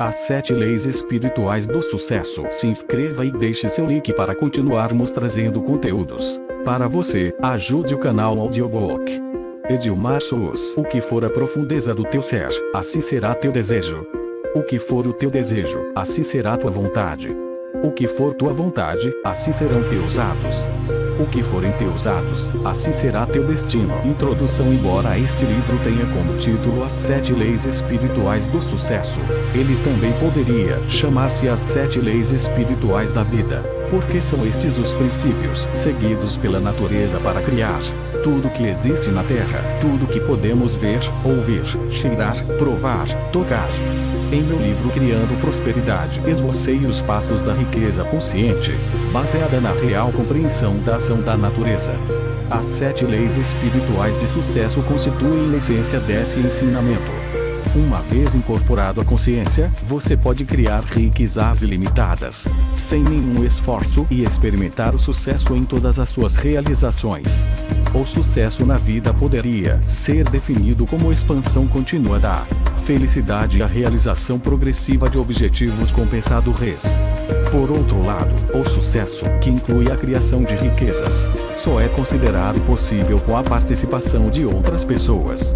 As 7 leis espirituais do sucesso. Se inscreva e deixe seu like para continuarmos trazendo conteúdos para você. Ajude o canal Audiobook. Edilmar Souza. O que for a profundeza do teu ser, assim será teu desejo. O que for o teu desejo, assim será tua vontade. O que for tua vontade, assim serão teus atos. O que forem teus atos, assim será teu destino. Introdução. Embora este livro tenha como título As 7 Leis Espirituais do Sucesso, ele também poderia chamar-se As 7 Leis Espirituais da Vida, porque são estes os princípios seguidos pela natureza para criar tudo que existe na Terra, tudo que podemos ver, ouvir, cheirar, provar, tocar. Em meu livro Criando Prosperidade, esbocei os passos da riqueza consciente, baseada na real compreensão da ação da natureza. As 7 leis espirituais de sucesso constituem a essência desse ensinamento. Uma vez incorporado à consciência, você pode criar riquezas ilimitadas, sem nenhum esforço, e experimentar o sucesso em todas as suas realizações. O sucesso na vida poderia ser definido como expansão contínua da felicidade e a realização progressiva de objetivos compensadores. Por outro lado, o sucesso, que inclui a criação de riquezas, só é considerado possível com a participação de outras pessoas.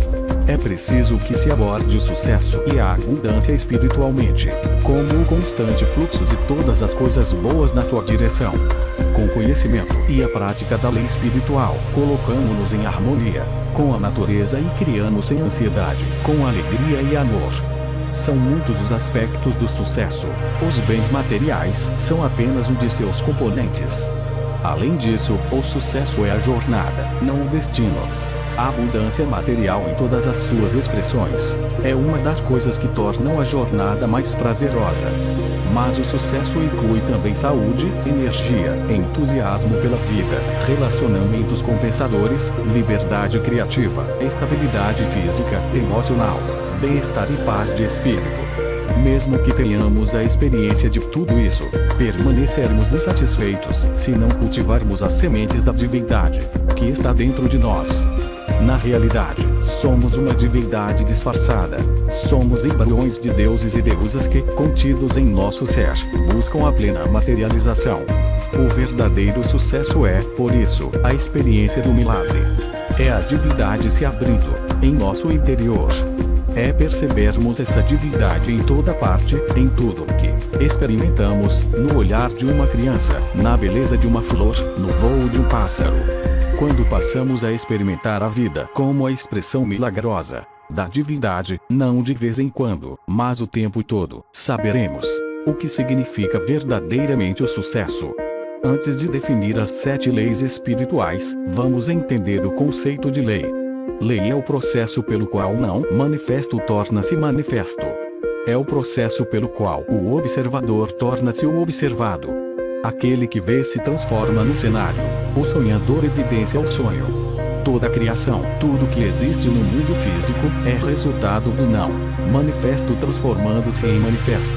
É preciso que se aborde o sucesso e a abundância espiritualmente, como o constante fluxo de todas as coisas boas na sua direção. Com conhecimento e a prática da lei espiritual, colocamos-nos em harmonia com a natureza e criamos sem ansiedade, com alegria e amor. São muitos os aspectos do sucesso. Os bens materiais são apenas um de seus componentes. Além disso, o sucesso é a jornada, não o destino. A abundância material em todas as suas expressões é uma das coisas que tornam a jornada mais prazerosa. Mas o sucesso inclui também saúde, energia, entusiasmo pela vida, relacionamentos compensadores, liberdade criativa, estabilidade física, emocional, bem-estar e paz de espírito. Mesmo que tenhamos a experiência de tudo isso, permaneceremos insatisfeitos se não cultivarmos as sementes da divindade que está dentro de nós. Na realidade, somos uma divindade disfarçada. Somos embriões de deuses e deusas que, contidos em nosso ser, buscam a plena materialização. O verdadeiro sucesso é, por isso, a experiência do milagre. É a divindade se abrindo em nosso interior. É percebermos essa divindade em toda parte, em tudo que experimentamos, no olhar de uma criança, na beleza de uma flor, no voo de um pássaro. Quando passamos a experimentar a vida como a expressão milagrosa da divindade, não de vez em quando, mas o tempo todo, saberemos o que significa verdadeiramente o sucesso. Antes de definir as 7 leis espirituais, vamos entender o conceito de lei. Lei é o processo pelo qual não manifesto torna-se manifesto. É o processo pelo qual o observador torna-se o observado. Aquele que vê se transforma no cenário. O sonhador evidencia o sonho. Toda a criação, tudo que existe no mundo físico, é resultado do não manifesto transformando-se em manifesto.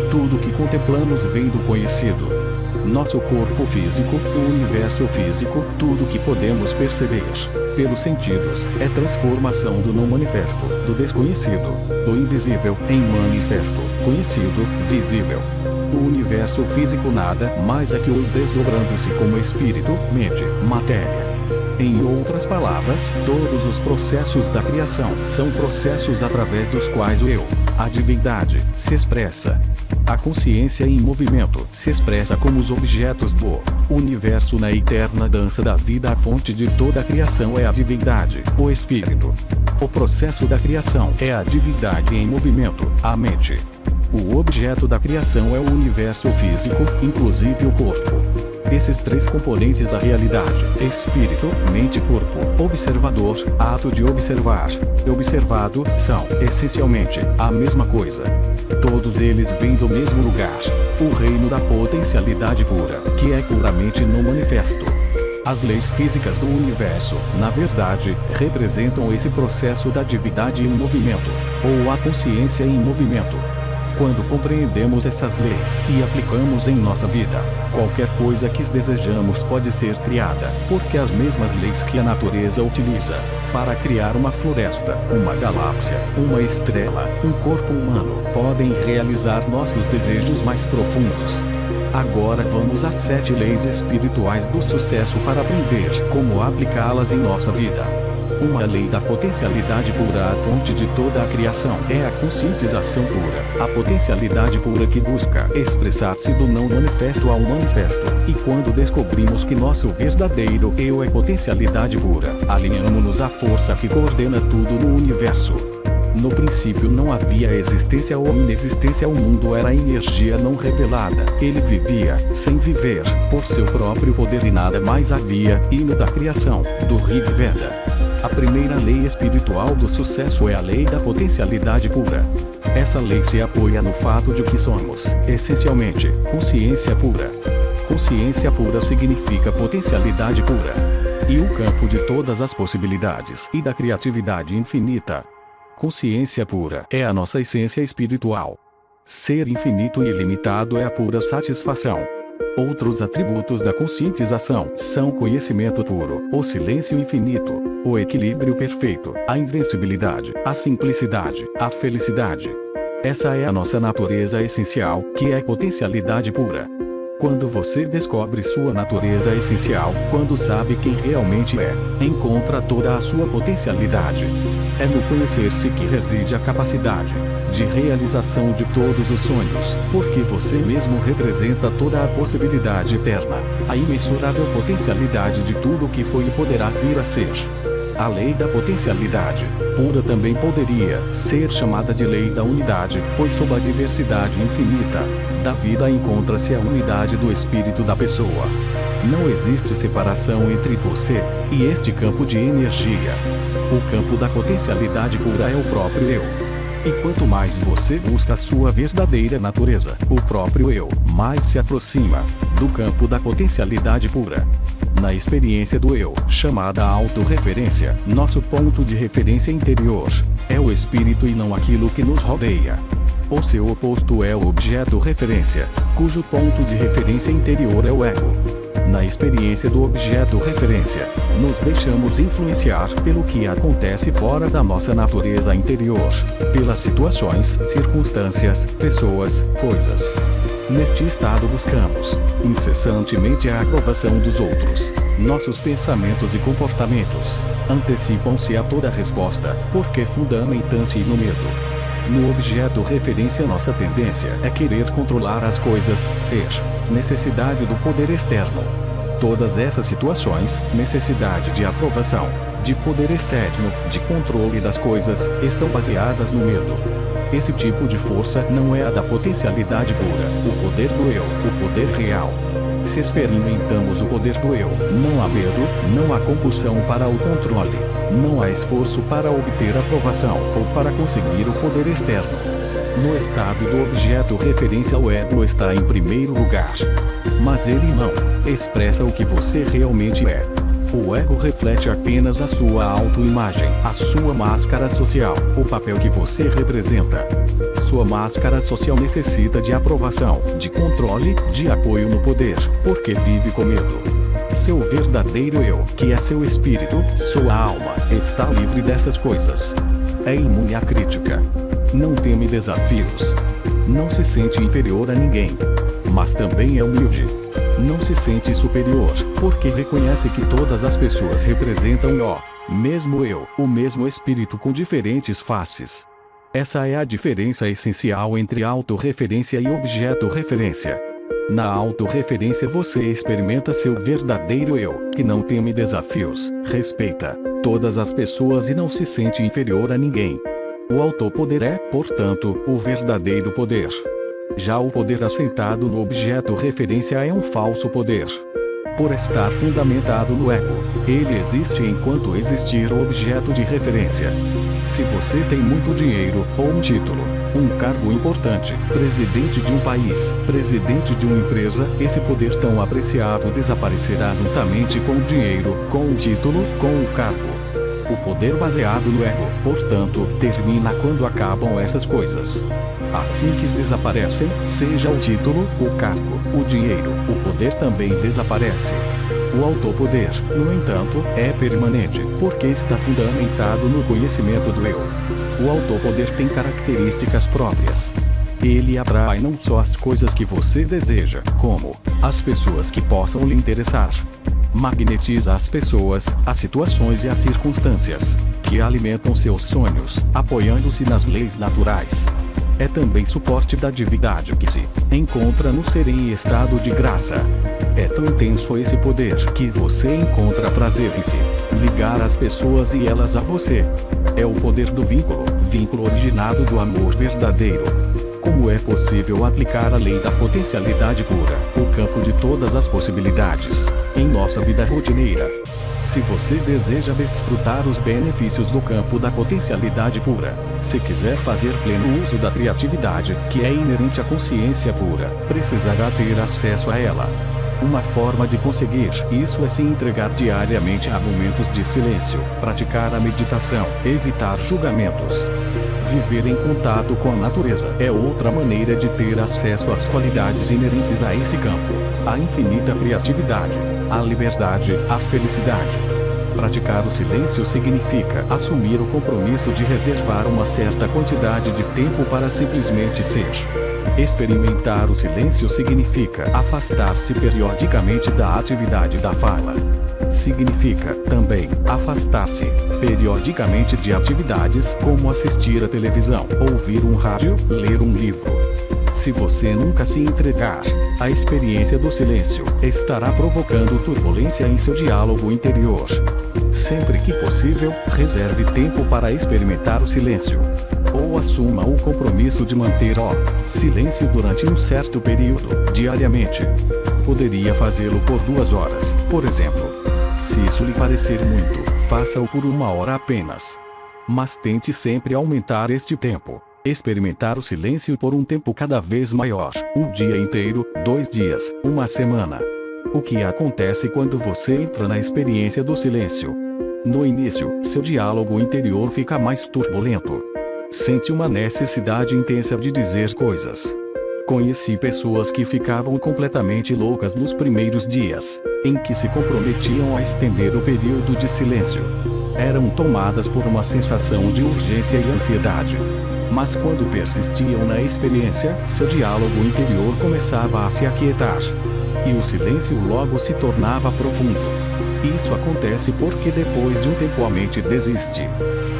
Tudo que contemplamos vem do conhecido. Nosso corpo físico, o universo físico, tudo que podemos perceber pelos sentidos, é transformação do não manifesto, do desconhecido, do invisível, em manifesto, conhecido, visível. O universo físico nada mais é que o desdobrando-se como espírito, mente, matéria. Em outras palavras, todos os processos da criação são processos através dos quais o eu, a divindade, se expressa. A consciência em movimento se expressa como os objetos do universo na eterna dança da vida. A fonte de toda a criação é a divindade, o espírito. O processo da criação é a divindade em movimento, a mente. O objeto da criação é o universo físico, inclusive o corpo. Esses 3 componentes da realidade, espírito, mente e corpo, observador, ato de observar, e observado, são, essencialmente, a mesma coisa. Todos eles vêm do mesmo lugar, o reino da potencialidade pura, que é puramente não manifesto. As leis físicas do universo, na verdade, representam esse processo da divindade em movimento, ou a consciência em movimento. Quando compreendemos essas leis e aplicamos em nossa vida, qualquer coisa que desejamos pode ser criada, porque as mesmas leis que a natureza utiliza para criar uma floresta, uma galáxia, uma estrela, um corpo humano, podem realizar nossos desejos mais profundos. Agora vamos às 7 leis espirituais do sucesso para aprender como aplicá-las em nossa vida. Uma lei da potencialidade pura. A fonte de toda a criação é a conscientização pura, a potencialidade pura que busca expressar-se do não manifesto ao manifesto. E quando descobrimos que nosso verdadeiro eu é potencialidade pura, alinhamos-nos à força que coordena tudo no universo. No princípio não havia existência ou inexistência, o mundo era energia não revelada. Ele vivia, sem viver, por seu próprio poder e nada mais havia. Hino da criação, do Rig Veda. A primeira lei espiritual do sucesso é a lei da potencialidade pura. Essa lei se apoia no fato de que somos, essencialmente, consciência pura. Consciência pura significa potencialidade pura. E o campo de todas as possibilidades e da criatividade infinita. Consciência pura é a nossa essência espiritual. Ser infinito e ilimitado é a pura satisfação. Outros atributos da conscientização são conhecimento puro, o silêncio infinito, o equilíbrio perfeito, a invencibilidade, a simplicidade, a felicidade. Essa é a nossa natureza essencial, que é potencialidade pura. Quando você descobre sua natureza essencial, quando sabe quem realmente é, encontra toda a sua potencialidade. É no conhecer-se que reside a capacidade de realização de todos os sonhos, porque você mesmo representa toda a possibilidade eterna, a imensurável potencialidade de tudo o que foi e poderá vir a ser. A lei da potencialidade pura também poderia ser chamada de lei da unidade, pois sob a diversidade infinita da vida encontra-se a unidade do espírito da pessoa. Não existe separação entre você e este campo de energia. O campo da potencialidade pura é o próprio eu. E quanto mais você busca a sua verdadeira natureza, o próprio eu, mais se aproxima do campo da potencialidade pura. Na experiência do eu, chamada autorreferência, nosso ponto de referência interior é o espírito e não aquilo que nos rodeia. O seu oposto é o objeto referência, cujo ponto de referência interior é o ego. Na experiência do objeto referência, nos deixamos influenciar pelo que acontece fora da nossa natureza interior, pelas situações, circunstâncias, pessoas, coisas. Neste estado buscamos, incessantemente, a aprovação dos outros. Nossos pensamentos e comportamentos antecipam-se a toda resposta, porque fundamentam-se no medo. No objeto referência, nossa tendência é querer controlar as coisas, ter necessidade do poder externo. Todas essas situações, necessidade de aprovação, de poder externo, de controle das coisas, estão baseadas no medo. Esse tipo de força não é a da potencialidade pura, o poder do eu, o poder real. Se experimentamos o poder do eu, não há medo, não há compulsão para o controle, não há esforço para obter aprovação ou para conseguir o poder externo. No estado do objeto referência, o ego está em primeiro lugar. Mas ele não expressa o que você realmente é. O ego reflete apenas a sua autoimagem, a sua máscara social, o papel que você representa. Sua máscara social necessita de aprovação, de controle, de apoio no poder, porque vive com medo. Seu verdadeiro eu, que é seu espírito, sua alma, está livre dessas coisas. É imune à crítica. Não teme desafios. Não se sente inferior a ninguém. Mas também é humilde. Não se sente superior, porque reconhece que todas as pessoas representam o mesmo eu, o mesmo espírito com diferentes faces. Essa é a diferença essencial entre autorreferência e objeto referência. Na autorreferência você experimenta seu verdadeiro eu, que não teme desafios, respeita todas as pessoas e não se sente inferior a ninguém. O autopoder é, portanto, o verdadeiro poder. Já o poder assentado no objeto referência é um falso poder. Por estar fundamentado no ego, ele existe enquanto existir o objeto de referência. Se você tem muito dinheiro, ou um título, um cargo importante, presidente de um país, presidente de uma empresa, esse poder tão apreciado desaparecerá juntamente com o dinheiro, com o título, com o cargo. O poder baseado no ego, portanto, termina quando acabam essas coisas. Assim que desaparecem, seja o título, o cargo, o dinheiro, o poder também desaparece. O autopoder, no entanto, é permanente, porque está fundamentado no conhecimento do eu. O autopoder tem características próprias. Ele atrai não só as coisas que você deseja, como as pessoas que possam lhe interessar. Magnetiza as pessoas, as situações e as circunstâncias que alimentam seus sonhos, apoiando-se nas leis naturais. É também suporte da divindade que se encontra no ser em estado de graça. É tão intenso esse poder que você encontra prazer em se ligar às pessoas e elas a você. É o poder do vínculo originado do amor verdadeiro. Como é possível aplicar a lei da potencialidade pura, o campo de todas as possibilidades, em nossa vida rotineira? Se você deseja desfrutar os benefícios do campo da potencialidade pura, se quiser fazer pleno uso da criatividade, que é inerente à consciência pura, precisará ter acesso a ela. Uma forma de conseguir isso é se entregar diariamente a momentos de silêncio, praticar a meditação, evitar julgamentos. Viver em contato com a natureza é outra maneira de ter acesso às qualidades inerentes a esse campo, a infinita criatividade, a liberdade, a felicidade. Praticar o silêncio significa assumir o compromisso de reservar uma certa quantidade de tempo para simplesmente ser. Experimentar o silêncio significa afastar-se periodicamente da atividade da fala. Significa, também, afastar-se, periodicamente de atividades como assistir à televisão, ouvir um rádio, ler um livro. Se você nunca se entregar, a experiência do silêncio estará provocando turbulência em seu diálogo interior. Sempre que possível, reserve tempo para experimentar o silêncio. Ou assuma o compromisso de manter o silêncio durante um certo período, diariamente. Poderia fazê-lo por 2 horas, por exemplo. Se isso lhe parecer muito, faça-o por 1 hora apenas. Mas tente sempre aumentar este tempo. Experimentar o silêncio por um tempo cada vez maior, um dia inteiro, 2 dias, 1 semana. O que acontece quando você entra na experiência do silêncio? No início, seu diálogo interior fica mais turbulento. Sente uma necessidade intensa de dizer coisas. Conheci pessoas que ficavam completamente loucas nos primeiros dias, em que se comprometiam a estender o período de silêncio. Eram tomadas por uma sensação de urgência e ansiedade. Mas quando persistiam na experiência, seu diálogo interior começava a se aquietar. E o silêncio logo se tornava profundo. Isso acontece porque depois de um tempo a mente desiste.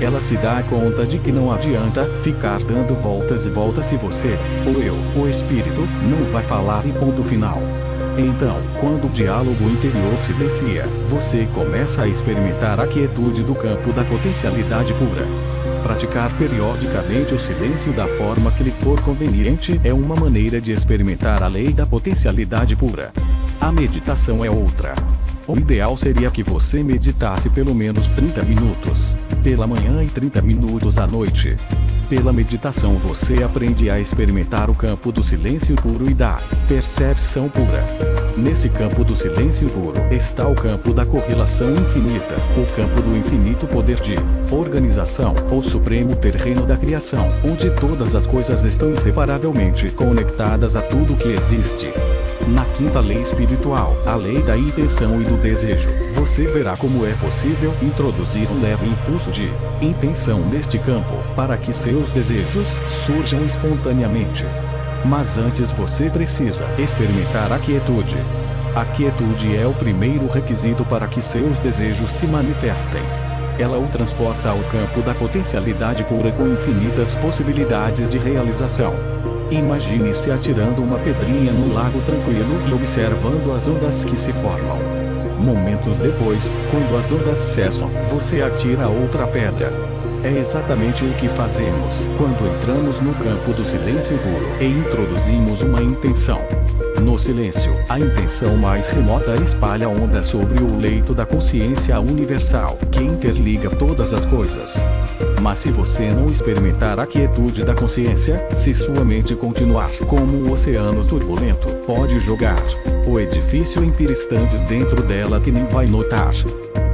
Ela se dá conta de que não adianta ficar dando voltas e voltas se você, ou eu, o espírito, não vai falar e ponto final. Então, quando o diálogo interior silencia, você começa a experimentar a quietude do campo da potencialidade pura. Praticar periodicamente o silêncio da forma que lhe for conveniente é uma maneira de experimentar a lei da potencialidade pura. A meditação é outra. O ideal seria que você meditasse pelo menos 30 minutos, pela manhã e 30 minutos à noite. Pela meditação você aprende a experimentar o campo do silêncio puro e da percepção pura. Nesse campo do silêncio puro está o campo da correlação infinita, o campo do infinito poder de organização, o supremo terreno da criação, onde todas as coisas estão inseparavelmente conectadas a tudo que existe. Na quinta lei espiritual, a lei da intenção e do desejo, você verá como é possível introduzir um leve impulso de intenção neste campo, para que seus desejos surjam espontaneamente. Mas antes você precisa experimentar a quietude. A quietude é o primeiro requisito para que seus desejos se manifestem. Ela o transporta ao campo da potencialidade pura com infinitas possibilidades de realização. Imagine-se atirando uma pedrinha no lago tranquilo e observando as ondas que se formam. Momentos depois, quando as ondas cessam, você atira outra pedra. É exatamente o que fazemos quando entramos no campo do silêncio puro e introduzimos uma intenção. No silêncio, a intenção mais remota espalha onda sobre o leito da consciência universal, que interliga todas as coisas. Mas se você não experimentar a quietude da consciência, se sua mente continuar como um oceano turbulento, pode jogar o edifício em instantes dentro dela que nem vai notar.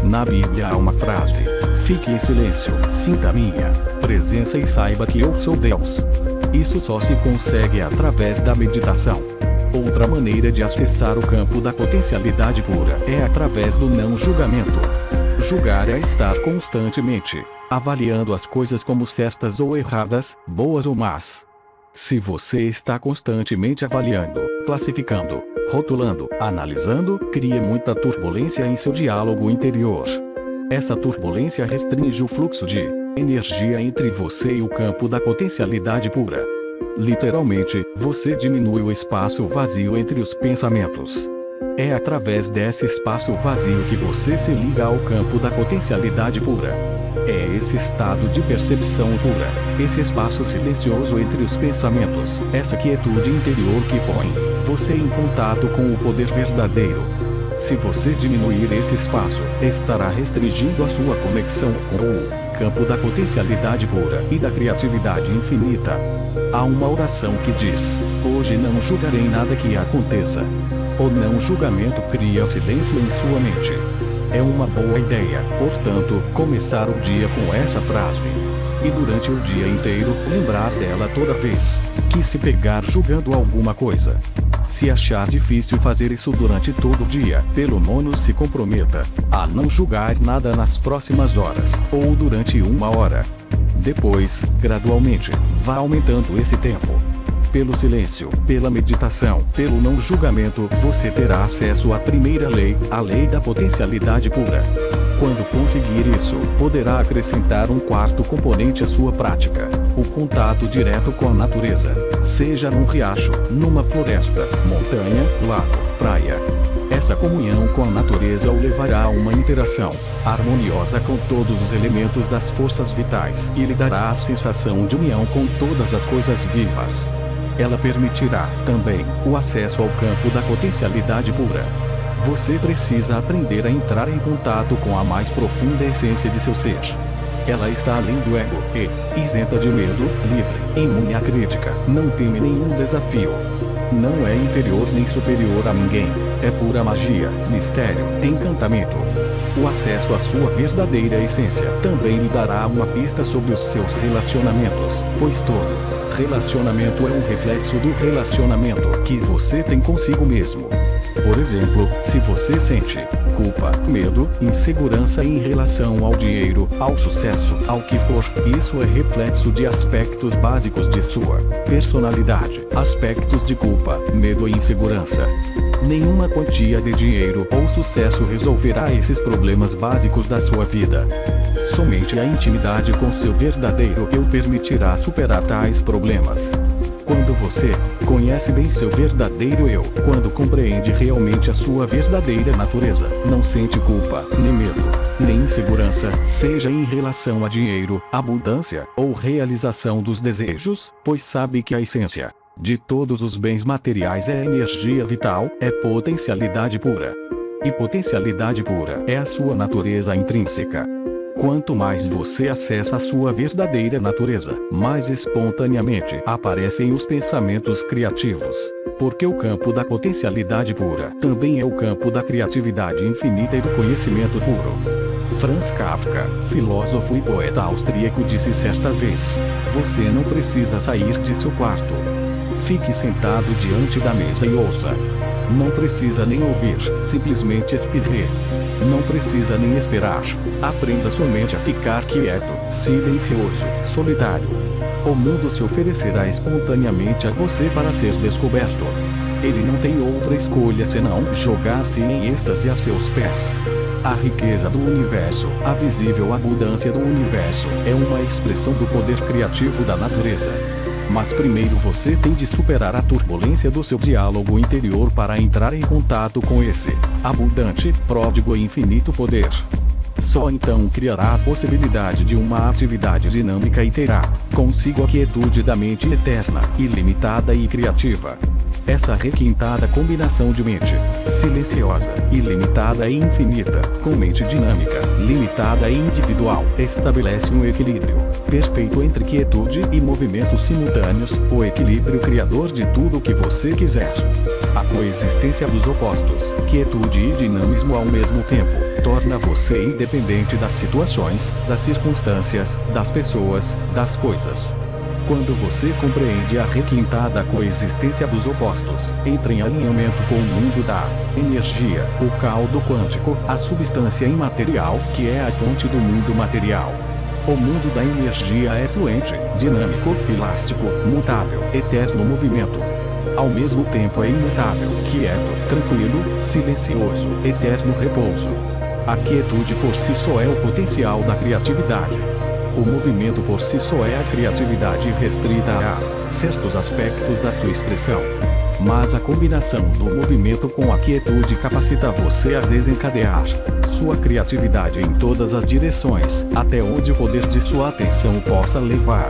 Na Bíblia há uma frase: fique em silêncio, sinta minha presença e saiba que eu sou Deus. Isso só se consegue através da meditação. Outra maneira de acessar o campo da potencialidade pura é através do não julgamento. Julgar é estar constantemente avaliando as coisas como certas ou erradas, boas ou más. Se você está constantemente avaliando, classificando, rotulando, analisando, cria muita turbulência em seu diálogo interior. Essa turbulência restringe o fluxo de energia entre você e o campo da potencialidade pura. Literalmente, você diminui o espaço vazio entre os pensamentos. É através desse espaço vazio que você se liga ao campo da potencialidade pura. É esse estado de percepção pura, esse espaço silencioso entre os pensamentos, essa quietude interior que põe você em contato com o poder verdadeiro. Se você diminuir esse espaço, estará restringindo a sua conexão com o campo da potencialidade pura e da criatividade infinita. Há uma oração que diz: hoje não julgarei nada que aconteça. O não julgamento cria silêncio em sua mente. É uma boa ideia, portanto, começar o dia com essa frase. E durante o dia inteiro, lembrar dela toda vez que se pegar julgando alguma coisa. Se achar difícil fazer isso durante todo o dia, pelo menos se comprometa a não julgar nada nas próximas horas, ou durante 1 hora. Depois, gradualmente, vá aumentando esse tempo. Pelo silêncio, pela meditação, pelo não julgamento, você terá acesso à primeira lei, a lei da potencialidade pura. Quando conseguir isso, poderá acrescentar um quarto componente à sua prática: o contato direto com a natureza. Seja num riacho, numa floresta, montanha, lago, praia. Essa comunhão com a natureza o levará a uma interação harmoniosa com todos os elementos das forças vitais e lhe dará a sensação de união com todas as coisas vivas. Ela permitirá, também, o acesso ao campo da potencialidade pura. Você precisa aprender a entrar em contato com a mais profunda essência de seu ser. Ela está além do ego e isenta de medo, livre, imune à crítica, não teme nenhum desafio. Não é inferior nem superior a ninguém. É pura magia, mistério, encantamento. O acesso à sua verdadeira essência também lhe dará uma pista sobre os seus relacionamentos, pois todo relacionamento é um reflexo do relacionamento que você tem consigo mesmo. Por exemplo, se você sente culpa, medo, insegurança em relação ao dinheiro, ao sucesso, ao que for, isso é reflexo de aspectos básicos de sua personalidade, aspectos de culpa, medo e insegurança. Nenhuma quantia de dinheiro ou sucesso resolverá esses problemas básicos da sua vida. Somente a intimidade com seu verdadeiro eu permitirá superar tais problemas. Quando você conhece bem seu verdadeiro eu, quando compreende realmente a sua verdadeira natureza, não sente culpa, nem medo, nem insegurança, seja em relação a dinheiro, abundância ou realização dos desejos, pois sabe que a essência de todos os bens materiais é energia vital, é potencialidade pura. E potencialidade pura é a sua natureza intrínseca. Quanto mais você acessa a sua verdadeira natureza, mais espontaneamente aparecem os pensamentos criativos. Porque o campo da potencialidade pura também é o campo da criatividade infinita e do conhecimento puro. Franz Kafka, filósofo e poeta austríaco, disse certa vez: você não precisa sair de seu quarto. Fique sentado diante da mesa e ouça. Não precisa nem ouvir, simplesmente espirre. Não precisa nem esperar. Aprenda somente a ficar quieto, silencioso, solitário. O mundo se oferecerá espontaneamente a você para ser descoberto. Ele não tem outra escolha senão jogar-se em êxtase a seus pés. A riqueza do universo, a visível abundância do universo, é uma expressão do poder criativo da natureza. Mas primeiro você tem de superar a turbulência do seu diálogo interior para entrar em contato com esse abundante, pródigo e infinito poder. Só então criará a possibilidade de uma atividade dinâmica e terá consigo a quietude da mente eterna, ilimitada e criativa. Essa requintada combinação de mente silenciosa, ilimitada e infinita, com mente dinâmica, limitada e individual, estabelece um equilíbrio perfeito entre quietude e movimento simultâneos, o equilíbrio criador de tudo o que você quiser. A coexistência dos opostos, quietude e dinamismo ao mesmo tempo, torna você independente das situações, das circunstâncias, das pessoas, das coisas. Quando você compreende a requintada coexistência dos opostos, entra em alinhamento com o mundo da energia, o caldo quântico, a substância imaterial, que é a fonte do mundo material. O mundo da energia é fluente, dinâmico, elástico, mutável, eterno movimento. Ao mesmo tempo é imutável, quieto, tranquilo, silencioso, eterno repouso. A quietude por si só é o potencial da criatividade. O movimento por si só é a criatividade restrita a certos aspectos da sua expressão. Mas a combinação do movimento com a quietude capacita você a desencadear sua criatividade em todas as direções, até onde o poder de sua atenção possa levar.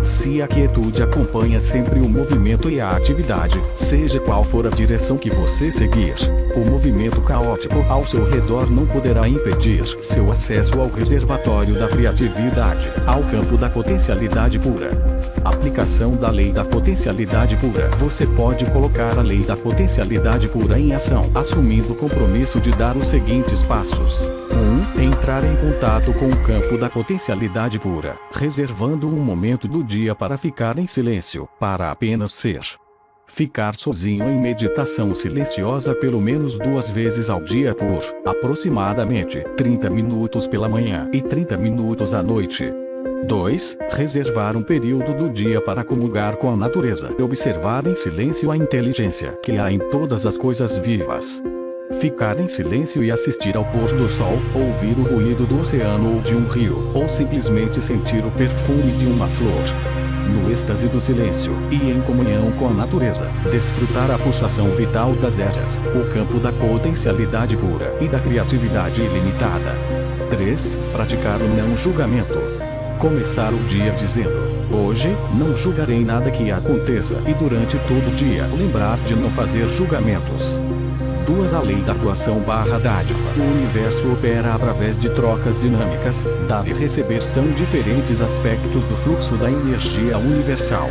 Se a quietude acompanha sempre o movimento e a atividade, seja qual for a direção que você seguir, o movimento caótico ao seu redor não poderá impedir seu acesso ao reservatório da criatividade, ao campo da potencialidade pura. Aplicação da lei da potencialidade pura. Você pode colocar a lei da potencialidade pura em ação, assumindo o compromisso de dar os seguintes passos. 1. Entrar em contato com o campo da potencialidade pura, reservando um momento do dia para ficar em silêncio, para apenas ser. Ficar sozinho em meditação silenciosa pelo menos 2 vezes ao dia por, aproximadamente, 30 minutos pela manhã e 30 minutos à noite. 2. Reservar um período do dia para comungar com a natureza e observar em silêncio a inteligência que há em todas as coisas vivas. Ficar em silêncio e assistir ao pôr do sol, ouvir o ruído do oceano ou de um rio, ou simplesmente sentir o perfume de uma flor. No êxtase do silêncio, e em comunhão com a natureza, desfrutar a pulsação vital das eras, o campo da potencialidade pura e da criatividade ilimitada. 3. Praticar o não julgamento. Começar o dia dizendo: hoje, não julgarei nada que aconteça, e durante todo o dia lembrar de não fazer julgamentos. 2. A lei da doação/dádiva. O universo opera através de trocas dinâmicas. Dar e receber são diferentes aspectos do fluxo da energia universal.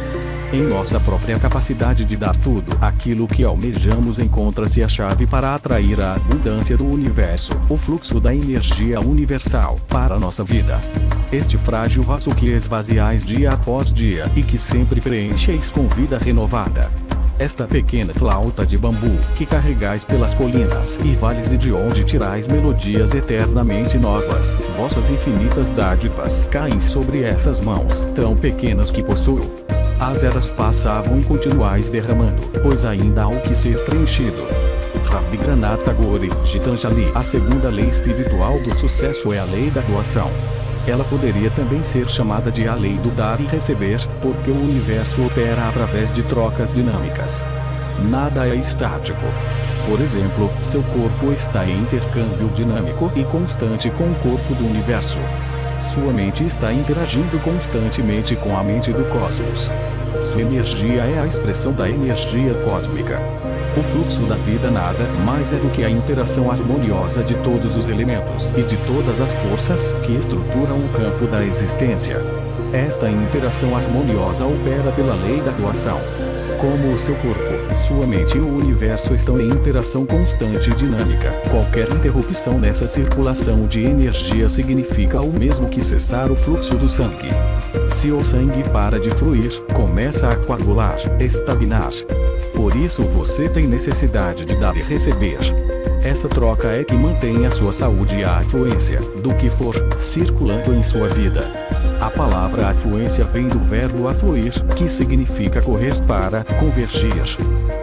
Em nossa própria capacidade de dar tudo aquilo que almejamos encontra-se a chave para atrair a abundância do universo, o fluxo da energia universal, para a nossa vida. Este frágil vaso que esvaziais dia após dia e que sempre preencheis com vida renovada. Esta pequena flauta de bambu que carregais pelas colinas e vales e de onde tirais melodias eternamente novas, vossas infinitas dádivas caem sobre essas mãos tão pequenas que possuo. As eras passavam e continuais derramando, pois ainda há o que ser preenchido. Rabindranath Tagore, Gitanjali. A segunda lei espiritual do sucesso é a lei da doação. Ela poderia também ser chamada de a lei do dar e receber, porque o universo opera através de trocas dinâmicas. Nada é estático. Por exemplo, seu corpo está em intercâmbio dinâmico e constante com o corpo do universo. Sua mente está interagindo constantemente com a mente do cosmos. Sua energia é a expressão da energia cósmica. O fluxo da vida nada mais é do que a interação harmoniosa de todos os elementos e de todas as forças que estruturam o campo da existência. Esta interação harmoniosa opera pela lei da doação. Como o seu corpo, sua mente e o universo estão em interação constante e dinâmica, qualquer interrupção nessa circulação de energia significa o mesmo que cessar o fluxo do sangue. Se o sangue para de fluir, começa a coagular, estagnar. Por isso você tem necessidade de dar e receber. Essa troca é que mantém a sua saúde e a afluência do que for circulando em sua vida. A palavra afluência vem do verbo afluir, que significa correr para convergir.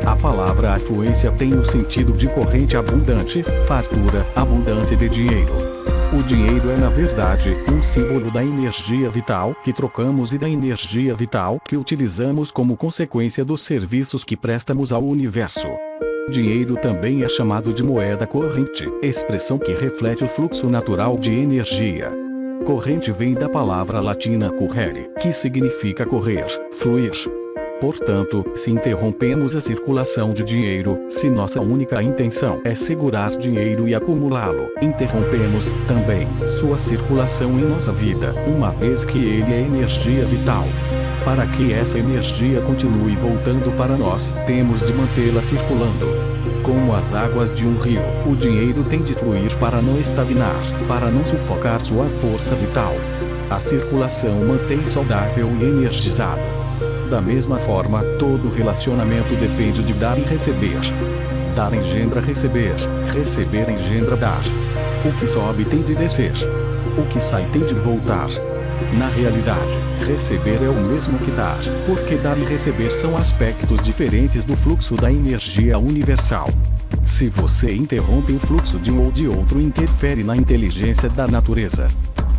A palavra afluência tem o sentido de corrente abundante, fartura, abundância de dinheiro. O dinheiro é, na verdade, um símbolo da energia vital que trocamos e da energia vital que utilizamos como consequência dos serviços que prestamos ao universo. Dinheiro também é chamado de moeda corrente, expressão que reflete o fluxo natural de energia. Corrente vem da palavra latina correre, que significa correr, fluir. Portanto, se interrompemos a circulação de dinheiro, se nossa única intenção é segurar dinheiro e acumulá-lo, interrompemos também sua circulação em nossa vida, uma vez que ele é energia vital. Para que essa energia continue voltando para nós, temos de mantê-la circulando. Como as águas de um rio, o dinheiro tem de fluir para não estagnar, para não sufocar sua força vital. A circulação mantém saudável e energizado. Da mesma forma, todo relacionamento depende de dar e receber. Dar engendra receber, receber engendra dar. O que sobe tem de descer. O que sai tem de voltar. Na realidade, receber é o mesmo que dar, porque dar e receber são aspectos diferentes do fluxo da energia universal. Se você interrompe o fluxo de um ou de outro, interfere na inteligência da natureza.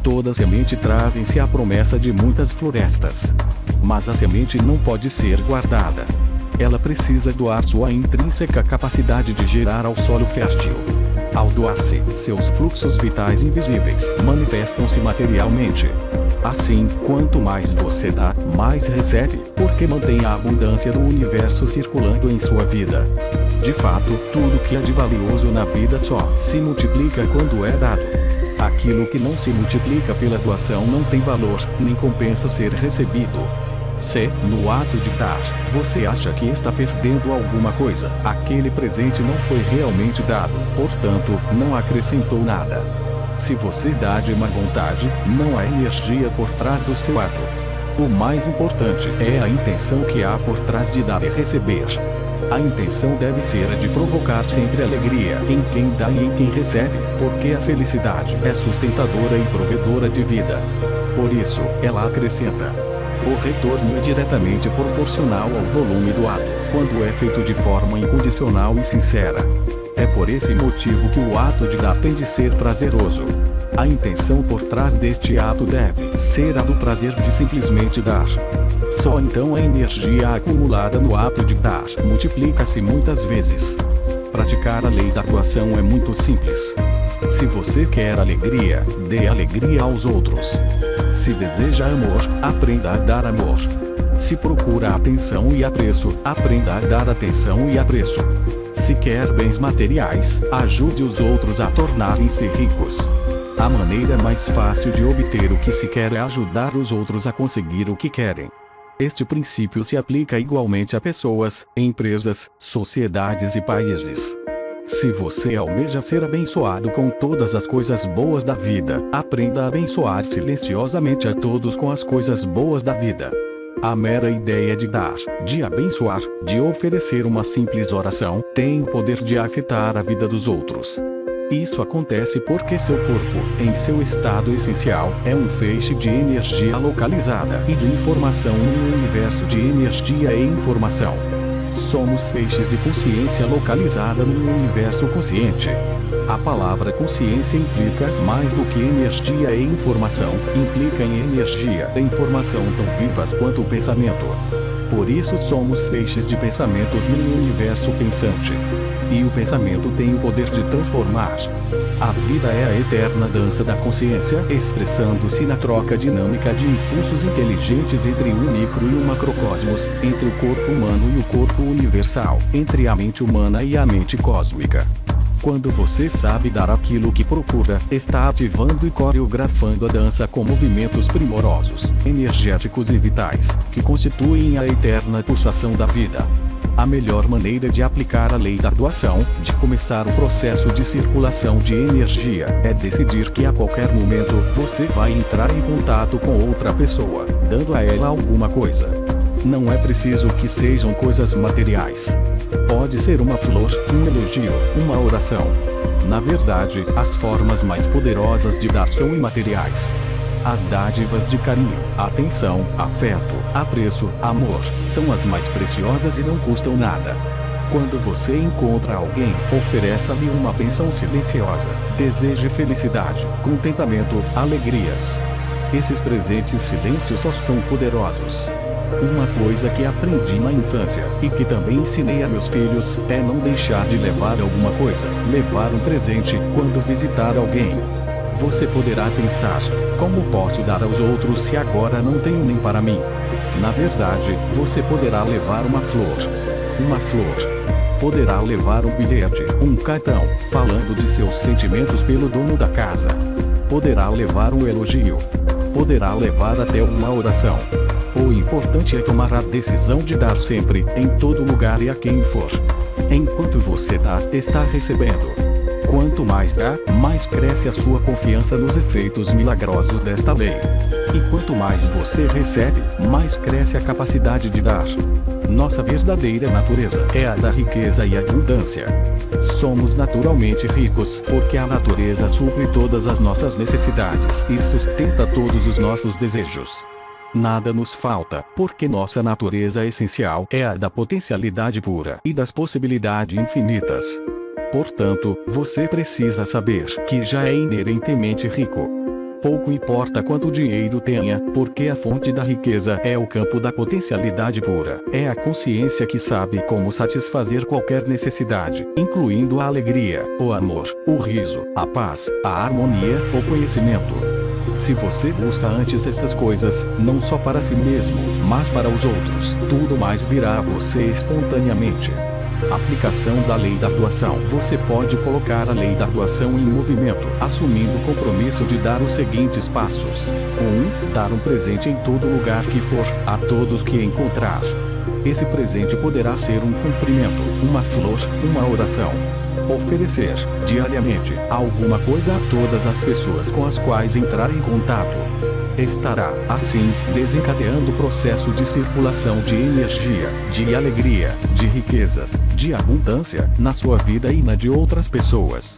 Toda semente traz em si a promessa de muitas florestas. Mas a semente não pode ser guardada. Ela precisa doar sua intrínseca capacidade de gerar ao solo fértil. Ao doar-se, seus fluxos vitais invisíveis manifestam-se materialmente. Assim, quanto mais você dá, mais recebe, porque mantém a abundância do universo circulando em sua vida. De fato, tudo que é de valioso na vida só se multiplica quando é dado. Aquilo que não se multiplica pela doação não tem valor, nem compensa ser recebido. Se, no ato de dar, você acha que está perdendo alguma coisa, aquele presente não foi realmente dado, portanto, não acrescentou nada. Se você dá de má vontade, não há energia por trás do seu ato. O mais importante é a intenção que há por trás de dar e receber. A intenção deve ser a de provocar sempre alegria em quem dá e em quem recebe, porque a felicidade é sustentadora e provedora de vida. Por isso, ela acrescenta. O retorno é diretamente proporcional ao volume do ato, quando é feito de forma incondicional e sincera. É por esse motivo que o ato de dar tem de ser prazeroso. A intenção por trás deste ato deve ser a do prazer de simplesmente dar. Só então a energia acumulada no ato de dar multiplica-se muitas vezes. Praticar a lei da doação é muito simples. Se você quer alegria, dê alegria aos outros. Se deseja amor, aprenda a dar amor. Se procura atenção e apreço, aprenda a dar atenção e apreço. Se quer bens materiais, ajude os outros a tornarem-se ricos. A maneira mais fácil de obter o que se quer é ajudar os outros a conseguir o que querem. Este princípio se aplica igualmente a pessoas, empresas, sociedades e países. Se você almeja ser abençoado com todas as coisas boas da vida, aprenda a abençoar silenciosamente a todos com as coisas boas da vida. A mera ideia de dar, de abençoar, de oferecer uma simples oração, tem o poder de afetar a vida dos outros. Isso acontece porque seu corpo, em seu estado essencial, é um feixe de energia localizada e de informação num universo de energia e informação. Somos feixes de consciência localizada no universo consciente. A palavra consciência implica mais do que energia e informação, implica em energia e informação tão vivas quanto o pensamento. Por isso somos feixes de pensamentos no universo pensante. E o pensamento tem o poder de transformar. A vida é a eterna dança da consciência, expressando-se na troca dinâmica de impulsos inteligentes entre o micro e o macrocosmos, entre o corpo humano e o corpo universal, entre a mente humana e a mente cósmica. Quando você sabe dar aquilo que procura, está ativando e coreografando a dança com movimentos primorosos, energéticos e vitais, que constituem a eterna pulsação da vida. A melhor maneira de aplicar a lei da doação, de começar o processo de circulação de energia, é decidir que a qualquer momento você vai entrar em contato com outra pessoa, dando a ela alguma coisa. Não é preciso que sejam coisas materiais. Pode ser uma flor, um elogio, uma oração. Na verdade, as formas mais poderosas de dar são imateriais. As dádivas de carinho, atenção, afeto, apreço, amor, são as mais preciosas e não custam nada. Quando você encontra alguém, ofereça-lhe uma bênção silenciosa. Deseje felicidade, contentamento, alegrias. Esses presentes silêncios só são poderosos. Uma coisa que aprendi na infância, e que também ensinei a meus filhos, é não deixar de levar alguma coisa, levar um presente, quando visitar alguém. Você poderá pensar, como posso dar aos outros se agora não tenho nem para mim? Na verdade, você poderá levar uma flor. Uma flor. Poderá levar um bilhete, um cartão, falando de seus sentimentos pelo dono da casa. Poderá levar um elogio. Poderá levar até uma oração. O importante é tomar a decisão de dar sempre, em todo lugar e a quem for. Enquanto você dá, está recebendo. Quanto mais dá, mais cresce a sua confiança nos efeitos milagrosos desta lei. E quanto mais você recebe, mais cresce a capacidade de dar. Nossa verdadeira natureza é a da riqueza e abundância. Somos naturalmente ricos, porque a natureza supre todas as nossas necessidades e sustenta todos os nossos desejos. Nada nos falta, porque nossa natureza essencial é a da potencialidade pura e das possibilidades infinitas. Portanto, você precisa saber que já é inerentemente rico. Pouco importa quanto dinheiro tenha, porque a fonte da riqueza é o campo da potencialidade pura. É a consciência que sabe como satisfazer qualquer necessidade, incluindo a alegria, o amor, o riso, a paz, a harmonia, o conhecimento. Se você busca antes essas coisas, não só para si mesmo, mas para os outros, tudo mais virá a você espontaneamente. Aplicação da lei da doação. Você pode colocar a lei da doação em movimento, assumindo o compromisso de dar os seguintes passos. 1. Dar um presente em todo lugar que for, a todos que encontrar. Esse presente poderá ser um cumprimento, uma flor, uma oração. Oferecer, diariamente, alguma coisa a todas as pessoas com as quais entrar em contato. Estará, assim, desencadeando o processo de circulação de energia, de alegria, de riquezas, de abundância, na sua vida e na de outras pessoas.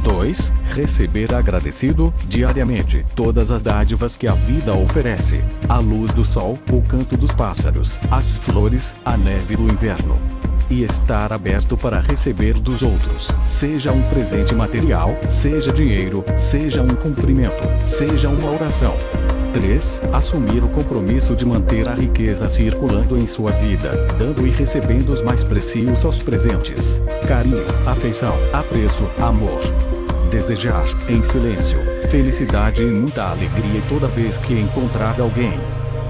2. Receber agradecido, diariamente, todas as dádivas que a vida oferece. A luz do sol, o canto dos pássaros, as flores, a neve do inverno. E estar aberto para receber dos outros, seja um presente material, seja dinheiro, seja um cumprimento, seja uma oração. 3. Assumir o compromisso de manter a riqueza circulando em sua vida, dando e recebendo os mais preciosos presentes: carinho, afeição, apreço, amor. Desejar, em silêncio, felicidade e muita alegria toda vez que encontrar alguém.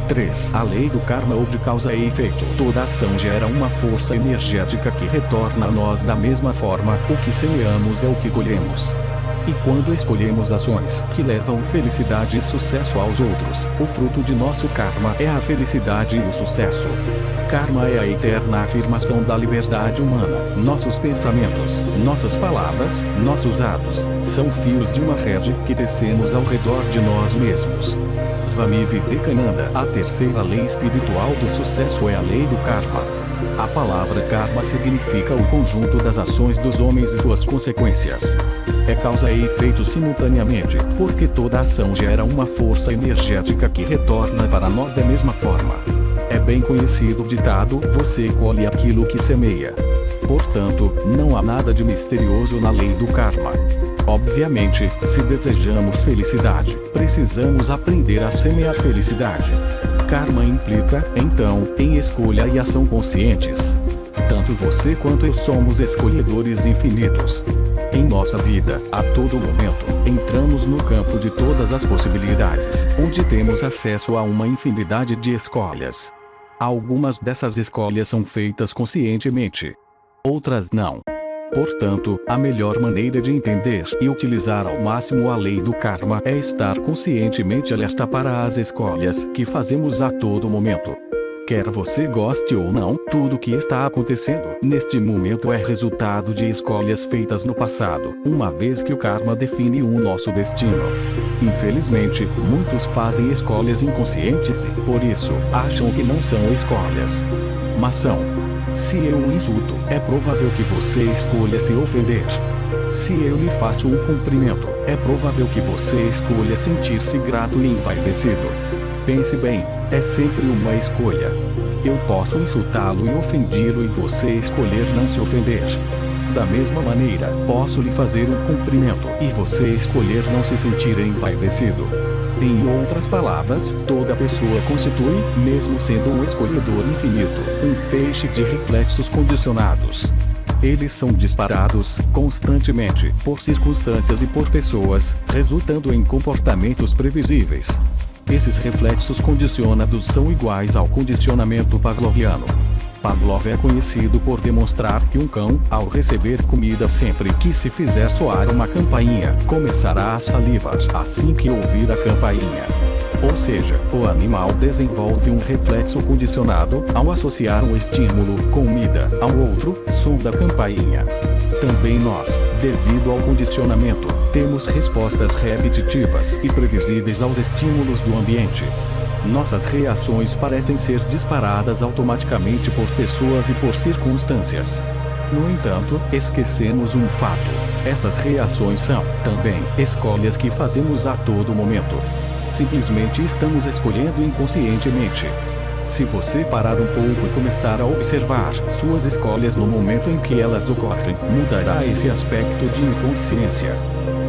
3. A lei do karma ou de causa e efeito. Toda ação gera uma força energética que retorna a nós da mesma forma. O que semeamos é o que colhemos. E quando escolhemos ações que levam felicidade e sucesso aos outros, o fruto de nosso karma é a felicidade e o sucesso. Karma é a eterna afirmação da liberdade humana. Nossos pensamentos, nossas palavras, nossos atos, são fios de uma rede que tecemos ao redor de nós mesmos. Swami Vivekananda. A terceira lei espiritual do sucesso é a lei do karma. A palavra karma significa o conjunto das ações dos homens e suas consequências. É causa e efeito simultaneamente, porque toda ação gera uma força energética que retorna para nós da mesma forma. É bem conhecido o ditado: você colhe aquilo que semeia. Portanto, não há nada de misterioso na lei do karma. Obviamente, se desejamos felicidade, precisamos aprender a semear felicidade. Karma implica, então, em escolha e ação conscientes. Tanto você quanto eu somos escolhedores infinitos. Em nossa vida, a todo momento, entramos no campo de todas as possibilidades, onde temos acesso a uma infinidade de escolhas. Algumas dessas escolhas são feitas conscientemente. Outras não. Portanto, a melhor maneira de entender e utilizar ao máximo a lei do karma é estar conscientemente alerta para as escolhas que fazemos a todo momento. Quer você goste ou não, tudo o que está acontecendo neste momento é resultado de escolhas feitas no passado, uma vez que o karma define o nosso destino. Infelizmente, muitos fazem escolhas inconscientes e, por isso, acham que não são escolhas. Mas são. Se eu o insulto, é provável que você escolha se ofender. Se eu lhe faço um cumprimento, é provável que você escolha sentir-se grato e envaidecido. Pense bem, é sempre uma escolha. Eu posso insultá-lo e ofendê-lo e você escolher não se ofender. Da mesma maneira, posso lhe fazer um cumprimento e você escolher não se sentir envaidecido. Em outras palavras, toda pessoa constitui, mesmo sendo um escolhedor infinito, um feixe de reflexos condicionados. Eles são disparados, constantemente, por circunstâncias e por pessoas, resultando em comportamentos previsíveis. Esses reflexos condicionados são iguais ao condicionamento pavloviano. Pavlov é conhecido por demonstrar que um cão, ao receber comida sempre que se fizer soar uma campainha, começará a salivar assim que ouvir a campainha. Ou seja, o animal desenvolve um reflexo condicionado ao associar um estímulo, comida, ao outro, som da campainha. Também nós, devido ao condicionamento, temos respostas repetitivas e previsíveis aos estímulos do ambiente. Nossas reações parecem ser disparadas automaticamente por pessoas e por circunstâncias. No entanto, esquecemos um fato: essas reações são, também, escolhas que fazemos a todo momento. Simplesmente estamos escolhendo inconscientemente. Se você parar um pouco e começar a observar suas escolhas no momento em que elas ocorrem, mudará esse aspecto de inconsciência.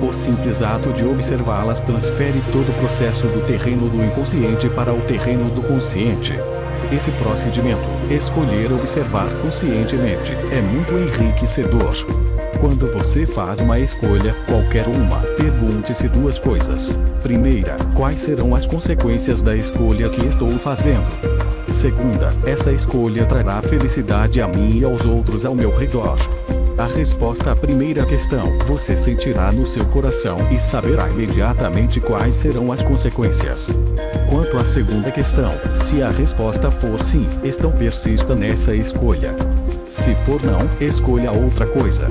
O simples ato de observá-las transfere todo o processo do terreno do inconsciente para o terreno do consciente. Esse procedimento, escolher observar conscientemente, é muito enriquecedor. Quando você faz uma escolha, qualquer uma, pergunte-se duas coisas. Primeira, quais serão as consequências da escolha que estou fazendo? Segunda, essa escolha trará felicidade a mim e aos outros ao meu redor. A resposta à primeira questão, você sentirá no seu coração e saberá imediatamente quais serão as consequências. Quanto à segunda questão, se a resposta for sim, então persista nessa escolha. Se for não, escolha outra coisa.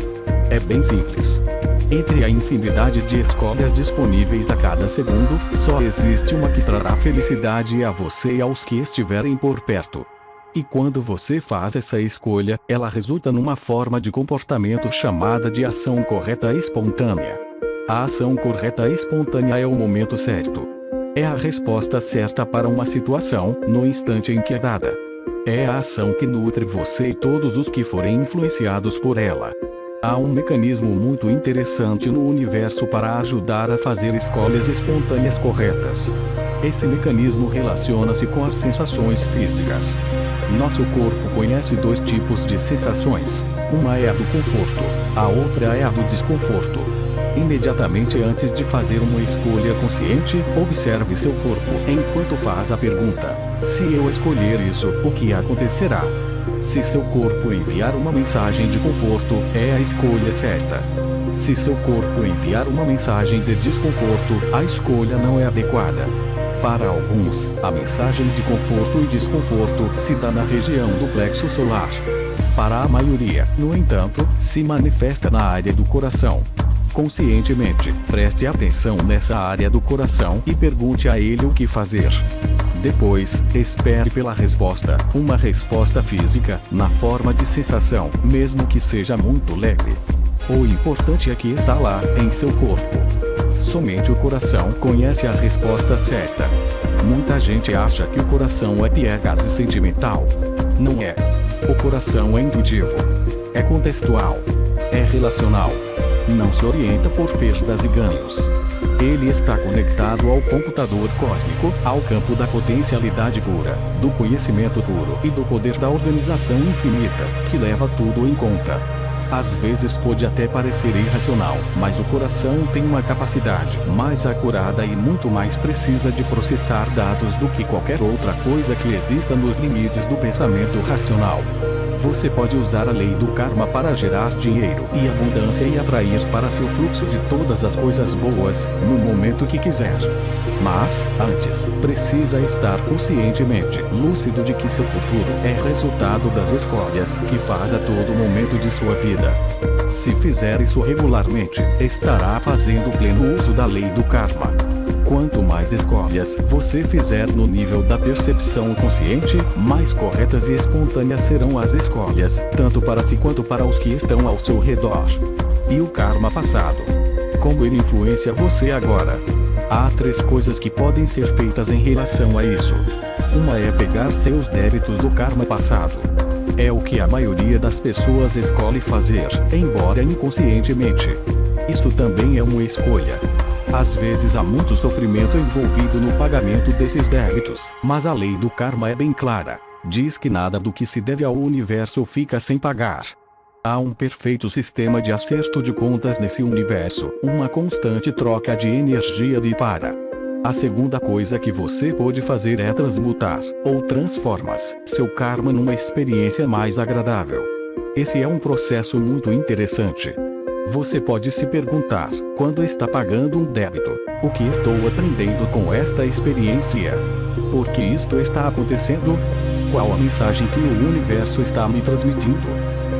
É bem simples. Entre a infinidade de escolhas disponíveis a cada segundo, só existe uma que trará felicidade a você e aos que estiverem por perto. E quando você faz essa escolha, ela resulta numa forma de comportamento chamada de ação correta espontânea. A ação correta espontânea é o momento certo. É a resposta certa para uma situação, no instante em que é dada. É a ação que nutre você e todos os que forem influenciados por ela. Há um mecanismo muito interessante no universo para ajudar a fazer escolhas espontâneas corretas. Esse mecanismo relaciona-se com as sensações físicas. Nosso corpo conhece dois tipos de sensações. Uma é a do conforto, a outra é a do desconforto. Imediatamente antes de fazer uma escolha consciente, observe seu corpo enquanto faz a pergunta: se eu escolher isso, o que acontecerá? Se seu corpo enviar uma mensagem de conforto, é a escolha certa. Se seu corpo enviar uma mensagem de desconforto, a escolha não é adequada. Para alguns, a mensagem de conforto e desconforto se dá na região do plexo solar. Para a maioria, no entanto, se manifesta na área do coração. Conscientemente, preste atenção nessa área do coração e pergunte a ele o que fazer. Depois, espere pela resposta, uma resposta física, na forma de sensação, mesmo que seja muito leve. O importante é que está lá, em seu corpo. Somente o coração conhece a resposta certa. Muita gente acha que o coração é piegas e sentimental. Não é. O coração é intuitivo. É contextual. É relacional. Não se orienta por perdas e ganhos. Ele está conectado ao computador cósmico, ao campo da potencialidade pura, do conhecimento puro e do poder da organização infinita, que leva tudo em conta. Às vezes pode até parecer irracional, mas o coração tem uma capacidade mais acurada e muito mais precisa de processar dados do que qualquer outra coisa que exista nos limites do pensamento racional. Você pode usar a lei do karma para gerar dinheiro e abundância e atrair para seu fluxo de todas as coisas boas, no momento que quiser. Mas, antes, precisa estar conscientemente lúcido de que seu futuro é resultado das escolhas que faz a todo momento de sua vida. Se fizer isso regularmente, estará fazendo pleno uso da lei do karma. Quanto mais escolhas você fizer no nível da percepção consciente, mais corretas e espontâneas serão as escolhas, tanto para si quanto para os que estão ao seu redor. E o karma passado? Como ele influencia você agora? Há 3 coisas que podem ser feitas em relação a isso. Uma é pegar seus débitos do karma passado. É o que a maioria das pessoas escolhe fazer, embora inconscientemente. Isso também é uma escolha. Às vezes há muito sofrimento envolvido no pagamento desses débitos, mas a lei do karma é bem clara. Diz que nada do que se deve ao universo fica sem pagar. Há um perfeito sistema de acerto de contas nesse universo, uma constante troca de energia de para. A segunda coisa que você pode fazer é transmutar, ou transformas, seu karma numa experiência mais agradável. Esse é um processo muito interessante. Você pode se perguntar, quando está pagando um débito, O que estou aprendendo com esta experiência? Por que isto está acontecendo? Qual a mensagem que o universo está me transmitindo?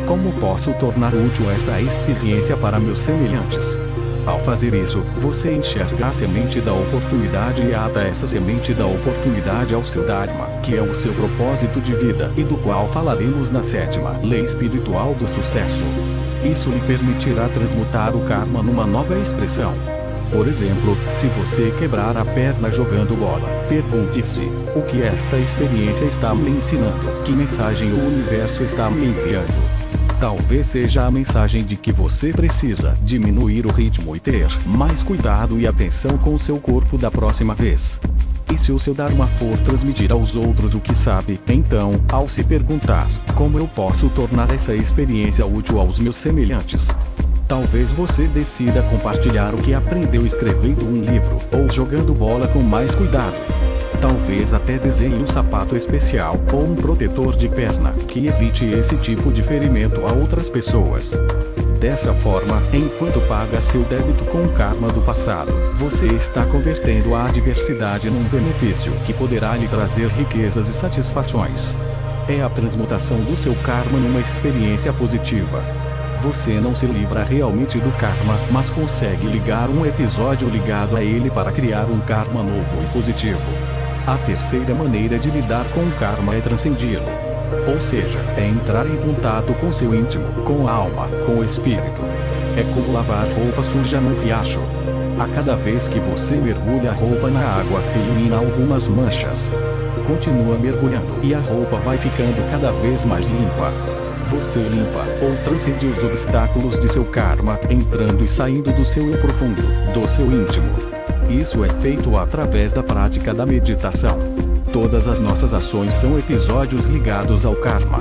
Como posso tornar útil esta experiência para meus semelhantes? Ao fazer isso, você enxerga a semente da oportunidade e ata essa semente da oportunidade ao seu Dharma, que é o seu propósito de vida e do qual falaremos na 7ª lei espiritual do sucesso. Isso lhe permitirá transmutar o karma numa nova expressão. Por exemplo, se você quebrar a perna jogando bola, pergunte-se: o que esta experiência está me ensinando? Que mensagem o universo está me enviando? Talvez seja a mensagem de que você precisa diminuir o ritmo e ter mais cuidado e atenção com seu corpo da próxima vez. E se o seu Dharma for transmitir aos outros o que sabe, então, ao se perguntar: como eu posso tornar essa experiência útil aos meus semelhantes? Talvez você decida compartilhar o que aprendeu escrevendo um livro, ou jogando bola com mais cuidado. Talvez até desenhe um sapato especial, ou um protetor de perna, que evite esse tipo de ferimento a outras pessoas. Dessa forma, enquanto paga seu débito com o karma do passado, você está convertendo a adversidade num benefício que poderá lhe trazer riquezas e satisfações. É a transmutação do seu karma numa experiência positiva. Você não se livra realmente do karma, mas consegue ligar um episódio ligado a ele para criar um karma novo e positivo. A terceira maneira de lidar com o karma é transcendi-lo. Ou seja, é entrar em contato com seu íntimo, com a alma, com o espírito. É como lavar roupa suja no riacho. A cada vez que você mergulha a roupa na água, elimina algumas manchas. Continua mergulhando e a roupa vai ficando cada vez mais limpa. Você limpa ou transcende os obstáculos de seu karma, entrando e saindo do seu eu profundo, do seu íntimo. Isso é feito através da prática da meditação. Todas as nossas ações são episódios ligados ao karma.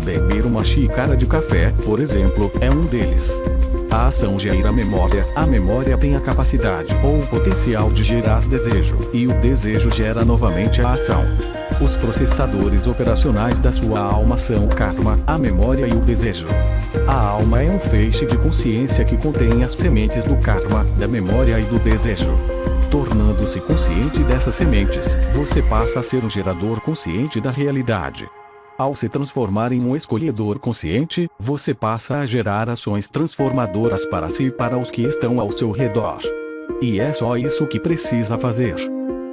Beber uma xícara de café, por exemplo, é um deles. A ação gera memória, a memória tem a capacidade ou o potencial de gerar desejo, e o desejo gera novamente a ação. Os processadores operacionais da sua alma são o karma, a memória e o desejo. A alma é um feixe de consciência que contém as sementes do karma, da memória e do desejo. Tornando-se consciente dessas sementes, você passa a ser um gerador consciente da realidade. Ao se transformar em um escolhedor consciente, você passa a gerar ações transformadoras para si e para os que estão ao seu redor. E é só isso que precisa fazer.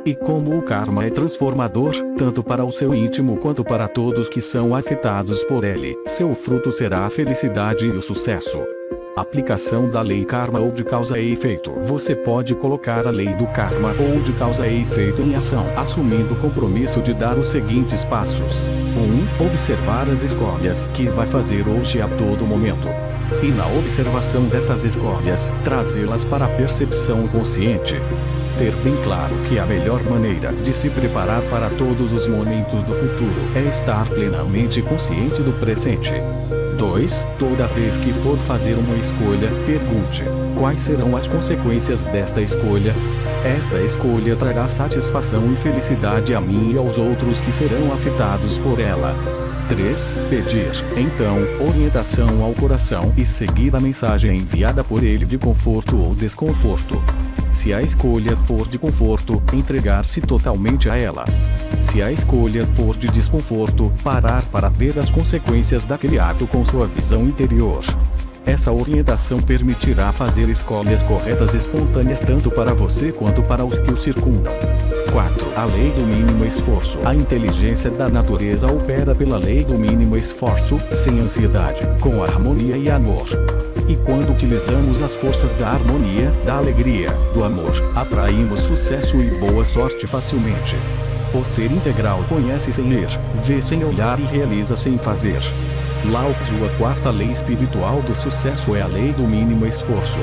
E como o karma é transformador, tanto para o seu íntimo quanto para todos que são afetados por ele, seu fruto será a felicidade e o sucesso. Aplicação da lei karma ou de causa e efeito. Você pode colocar a lei do karma ou de causa e efeito em ação, assumindo o compromisso de dar os seguintes passos. 1. Observar as escolhas que vai fazer hoje a todo momento. E na observação dessas escolhas, trazê-las para a percepção consciente. Ter bem claro que a melhor maneira de se preparar para todos os momentos do futuro é estar plenamente consciente do presente. 2. Toda vez que for fazer uma escolha, pergunte: quais serão as consequências desta escolha? Esta escolha trará satisfação e felicidade a mim e aos outros que serão afetados por ela. 3. Pedir, então, orientação ao coração e seguir a mensagem enviada por ele de conforto ou desconforto. Se a escolha for de conforto, entregar-se totalmente a ela. Se a escolha for de desconforto, parar para ver as consequências daquele ato com sua visão interior. Essa orientação permitirá fazer escolhas corretas espontâneas tanto para você quanto para os que o circundam. 4. A lei do mínimo esforço. A inteligência da natureza opera pela lei do mínimo esforço, sem ansiedade, com harmonia e amor. E quando utilizamos as forças da harmonia, da alegria, do amor, atraímos sucesso e boa sorte facilmente. O ser integral conhece sem ler, vê sem olhar e realiza sem fazer. Lao Tzu, a quarta lei espiritual do sucesso é a lei do mínimo esforço.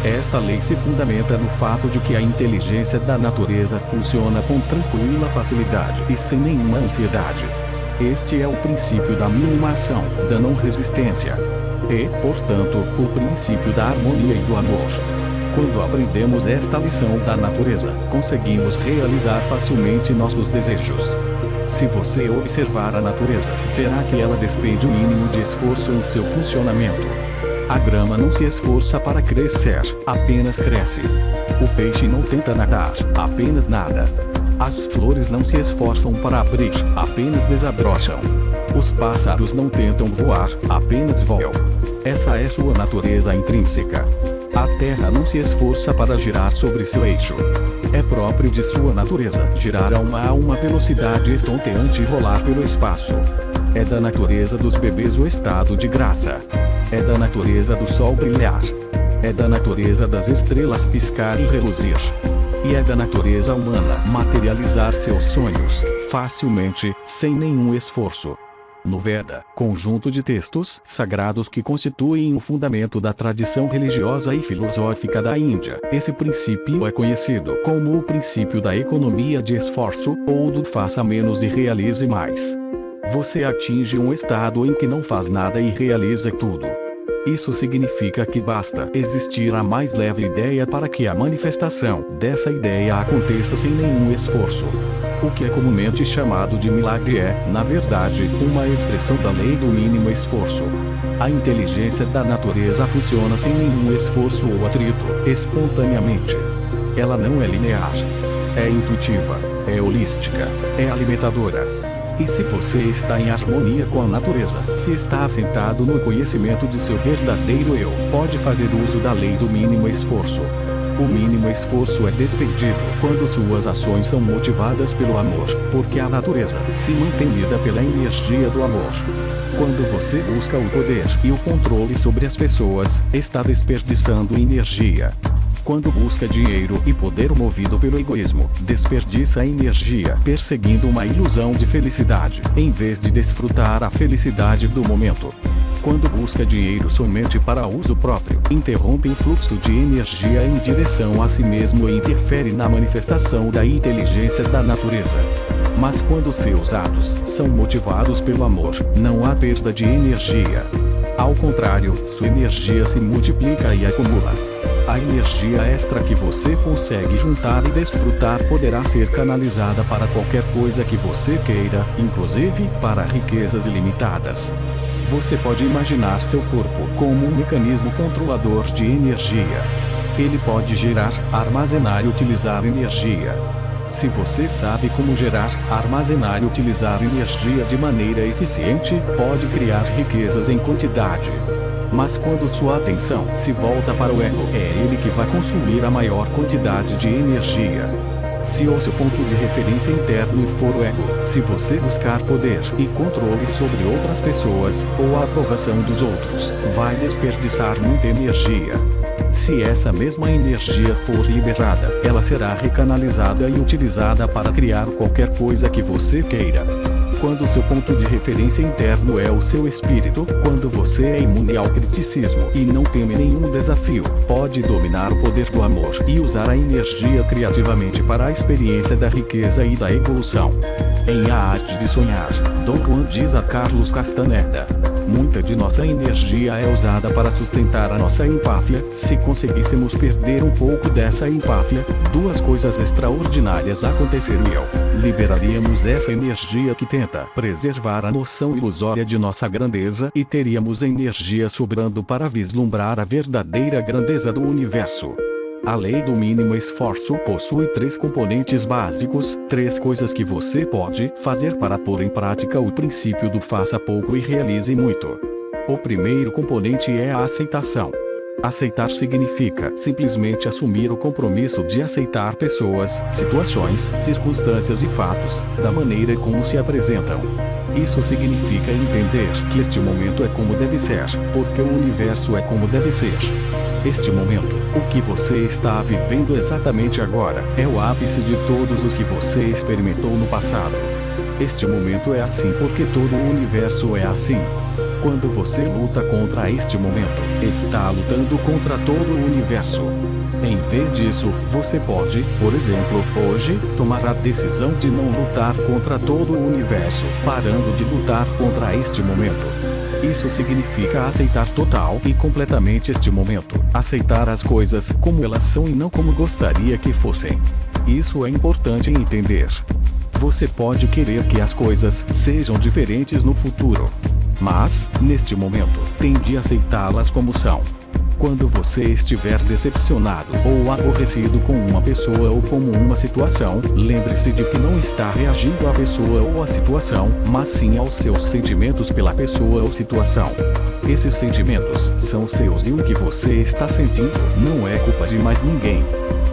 Esta lei se fundamenta no fato de que a inteligência da natureza funciona com tranquila facilidade e sem nenhuma ansiedade. Este é o princípio da mínima ação, da não resistência. E, portanto, o princípio da harmonia e do amor. Quando aprendemos esta lição da natureza, conseguimos realizar facilmente nossos desejos. Se você observar a natureza, verá que ela despende o mínimo de esforço em seu funcionamento. A grama não se esforça para crescer, apenas cresce. O peixe não tenta nadar, apenas nada. As flores não se esforçam para abrir, apenas desabrocham. Os pássaros não tentam voar, apenas voam. Essa é sua natureza intrínseca. A Terra não se esforça para girar sobre seu eixo. É próprio de sua natureza girar a uma velocidade estonteante e rolar pelo espaço. É da natureza dos bebês o estado de graça. É da natureza do sol brilhar. É da natureza das estrelas piscar e reluzir. E é da natureza humana materializar seus sonhos, facilmente, sem nenhum esforço. No Veda, conjunto de textos sagrados que constituem o fundamento da tradição religiosa e filosófica da Índia, esse princípio é conhecido como o princípio da economia de esforço, ou do faça menos e realize mais. Você atinge um estado em que não faz nada e realiza tudo. Isso significa que basta existir a mais leve ideia para que a manifestação dessa ideia aconteça sem nenhum esforço. O que é comumente chamado de milagre é, na verdade, uma expressão da lei do mínimo esforço. A inteligência da natureza funciona sem nenhum esforço ou atrito, espontaneamente. Ela não é linear. É intuitiva, é holística, é alimentadora. E se você está em harmonia com a natureza, se está assentado no conhecimento de seu verdadeiro eu, pode fazer uso da lei do mínimo esforço. O mínimo esforço é despedido quando suas ações são motivadas pelo amor, porque a natureza se mantém unida pela energia do amor. Quando você busca o poder e o controle sobre as pessoas, está desperdiçando energia. Quando busca dinheiro e poder movido pelo egoísmo, desperdiça energia perseguindo uma ilusão de felicidade, em vez de desfrutar a felicidade do momento. Quando busca dinheiro somente para uso próprio, interrompe o fluxo de energia em direção a si mesmo e interfere na manifestação da inteligência da natureza. Mas quando seus atos são motivados pelo amor, não há perda de energia. Ao contrário, sua energia se multiplica e acumula. A energia extra que você consegue juntar e desfrutar poderá ser canalizada para qualquer coisa que você queira, inclusive para riquezas ilimitadas. Você pode imaginar seu corpo como um mecanismo controlador de energia. Ele pode gerar, armazenar e utilizar energia. Se você sabe como gerar, armazenar e utilizar energia de maneira eficiente, pode criar riquezas em quantidade. Mas quando sua atenção se volta para o ego, é ele que vai consumir a maior quantidade de energia. Se o seu ponto de referência interno for o ego, se você buscar poder e controle sobre outras pessoas, ou a aprovação dos outros, vai desperdiçar muita energia. Se essa mesma energia for liberada, ela será recanalizada e utilizada para criar qualquer coisa que você queira. Quando seu ponto de referência interno é o seu espírito, quando você é imune ao criticismo e não teme nenhum desafio, pode dominar o poder do amor e usar a energia criativamente para a experiência da riqueza e da evolução. Em A Arte de Sonhar, Dom Juan diz a Carlos Castaneda: muita de nossa energia é usada para sustentar a nossa empáfia. Se conseguíssemos perder um pouco dessa empáfia, duas coisas extraordinárias aconteceriam. Liberaríamos essa energia que tenta preservar a noção ilusória de nossa grandeza e teríamos energia sobrando para vislumbrar a verdadeira grandeza do universo. A lei do mínimo esforço possui três componentes básicos, três coisas que você pode fazer para pôr em prática o princípio do faça pouco e realize muito. O primeiro componente é a aceitação. Aceitar significa simplesmente assumir o compromisso de aceitar pessoas, situações, circunstâncias e fatos, da maneira como se apresentam. Isso significa entender que este momento é como deve ser, porque o universo é como deve ser. Este momento, o que você está vivendo exatamente agora, é o ápice de todos os que você experimentou no passado. Este momento é assim porque todo o universo é assim. Quando você luta contra este momento, está lutando contra todo o universo. Em vez disso, você pode, por exemplo, hoje, tomar a decisão de não lutar contra todo o universo, parando de lutar contra este momento. Isso significa aceitar total e completamente este momento, aceitar as coisas como elas são e não como gostaria que fossem. Isso é importante entender. Você pode querer que as coisas sejam diferentes no futuro. Mas, neste momento, tende a aceitá-las como são. Quando você estiver decepcionado ou aborrecido com uma pessoa ou com uma situação, lembre-se de que não está reagindo à pessoa ou à situação, mas sim aos seus sentimentos pela pessoa ou situação. Esses sentimentos são seus e o que você está sentindo não é culpa de mais ninguém.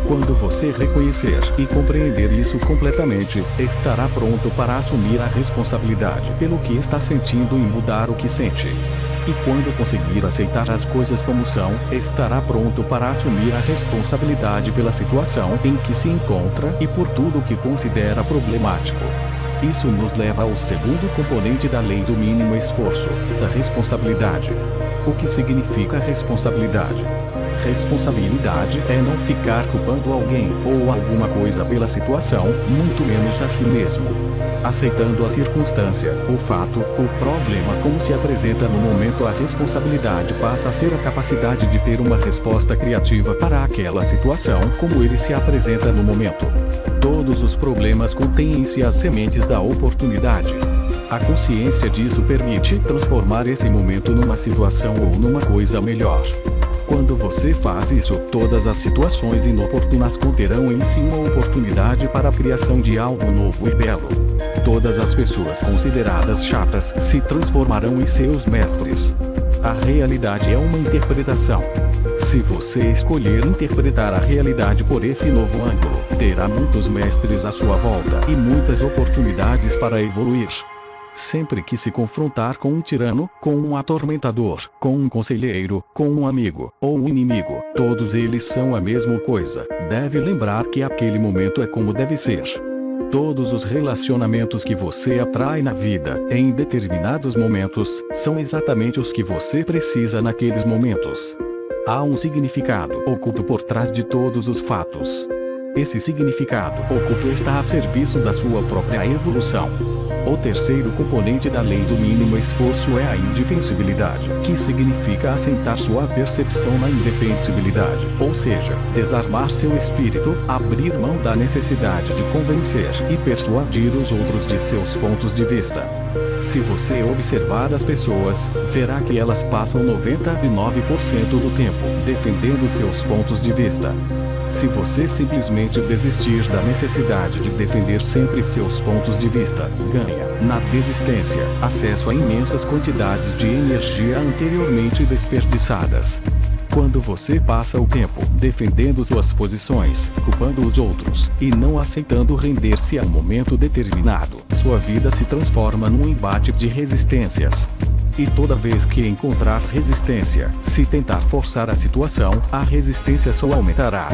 Quando você reconhecer e compreender isso completamente, estará pronto para assumir a responsabilidade pelo que está sentindo e mudar o que sente. E quando conseguir aceitar as coisas como são, estará pronto para assumir a responsabilidade pela situação em que se encontra e por tudo o que considera problemático. Isso nos leva ao segundo componente da lei do mínimo esforço, da responsabilidade. O que significa responsabilidade? Responsabilidade é não ficar culpando alguém ou alguma coisa pela situação, muito menos a si mesmo. Aceitando a circunstância, o fato, o problema como se apresenta no momento, a responsabilidade passa a ser a capacidade de ter uma resposta criativa para aquela situação como ele se apresenta no momento. Todos os problemas contêm em si as sementes da oportunidade. A consciência disso permite transformar esse momento numa situação ou numa coisa melhor. Quando você faz isso, todas as situações inoportunas conterão em si uma oportunidade para a criação de algo novo e belo. Todas as pessoas consideradas chatas se transformarão em seus mestres. A realidade é uma interpretação. Se você escolher interpretar a realidade por esse novo ângulo, terá muitos mestres à sua volta e muitas oportunidades para evoluir. Sempre que se confrontar com um tirano, com um atormentador, com um conselheiro, com um amigo, ou um inimigo, todos eles são a mesma coisa. Deve lembrar que aquele momento é como deve ser. Todos os relacionamentos que você atrai na vida, em determinados momentos, são exatamente os que você precisa naqueles momentos. Há um significado oculto por trás de todos os fatos. Esse significado oculto está a serviço da sua própria evolução. O terceiro componente da lei do mínimo esforço é a indefensibilidade, que significa assentar sua percepção na indefensibilidade, ou seja, desarmar seu espírito, abrir mão da necessidade de convencer e persuadir os outros de seus pontos de vista. Se você observar as pessoas, verá que elas passam 99% do tempo defendendo seus pontos de vista. Se você simplesmente desistir da necessidade de defender sempre seus pontos de vista, ganha, na desistência, acesso a imensas quantidades de energia anteriormente desperdiçadas. Quando você passa o tempo defendendo suas posições, culpando os outros, e não aceitando render-se a um momento determinado, sua vida se transforma num embate de resistências. E toda vez que encontrar resistência, se tentar forçar a situação, a resistência só aumentará.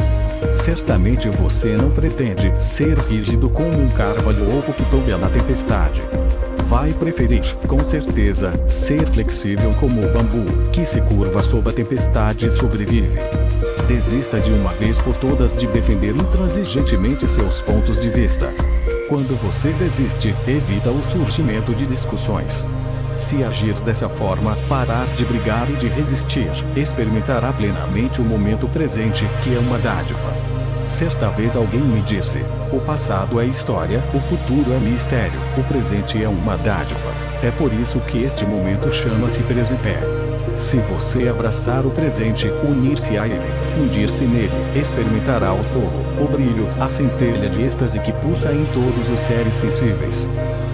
Certamente você não pretende ser rígido como um carvalho oco que tomba na tempestade. Vai preferir, com certeza, ser flexível como o bambu, que se curva sob a tempestade e sobrevive. Desista de uma vez por todas de defender intransigentemente seus pontos de vista. Quando você desiste, evita o surgimento de discussões. Se agir dessa forma, parar de brigar e de resistir, experimentará plenamente o momento presente, que é uma dádiva. Certa vez alguém me disse: o passado é história, o futuro é mistério, o presente é uma dádiva. É por isso que este momento chama-se presente. Se você abraçar o presente, unir-se a ele, fundir-se nele, experimentará o fogo, o brilho, a centelha de êxtase que pulsa em todos os seres sensíveis.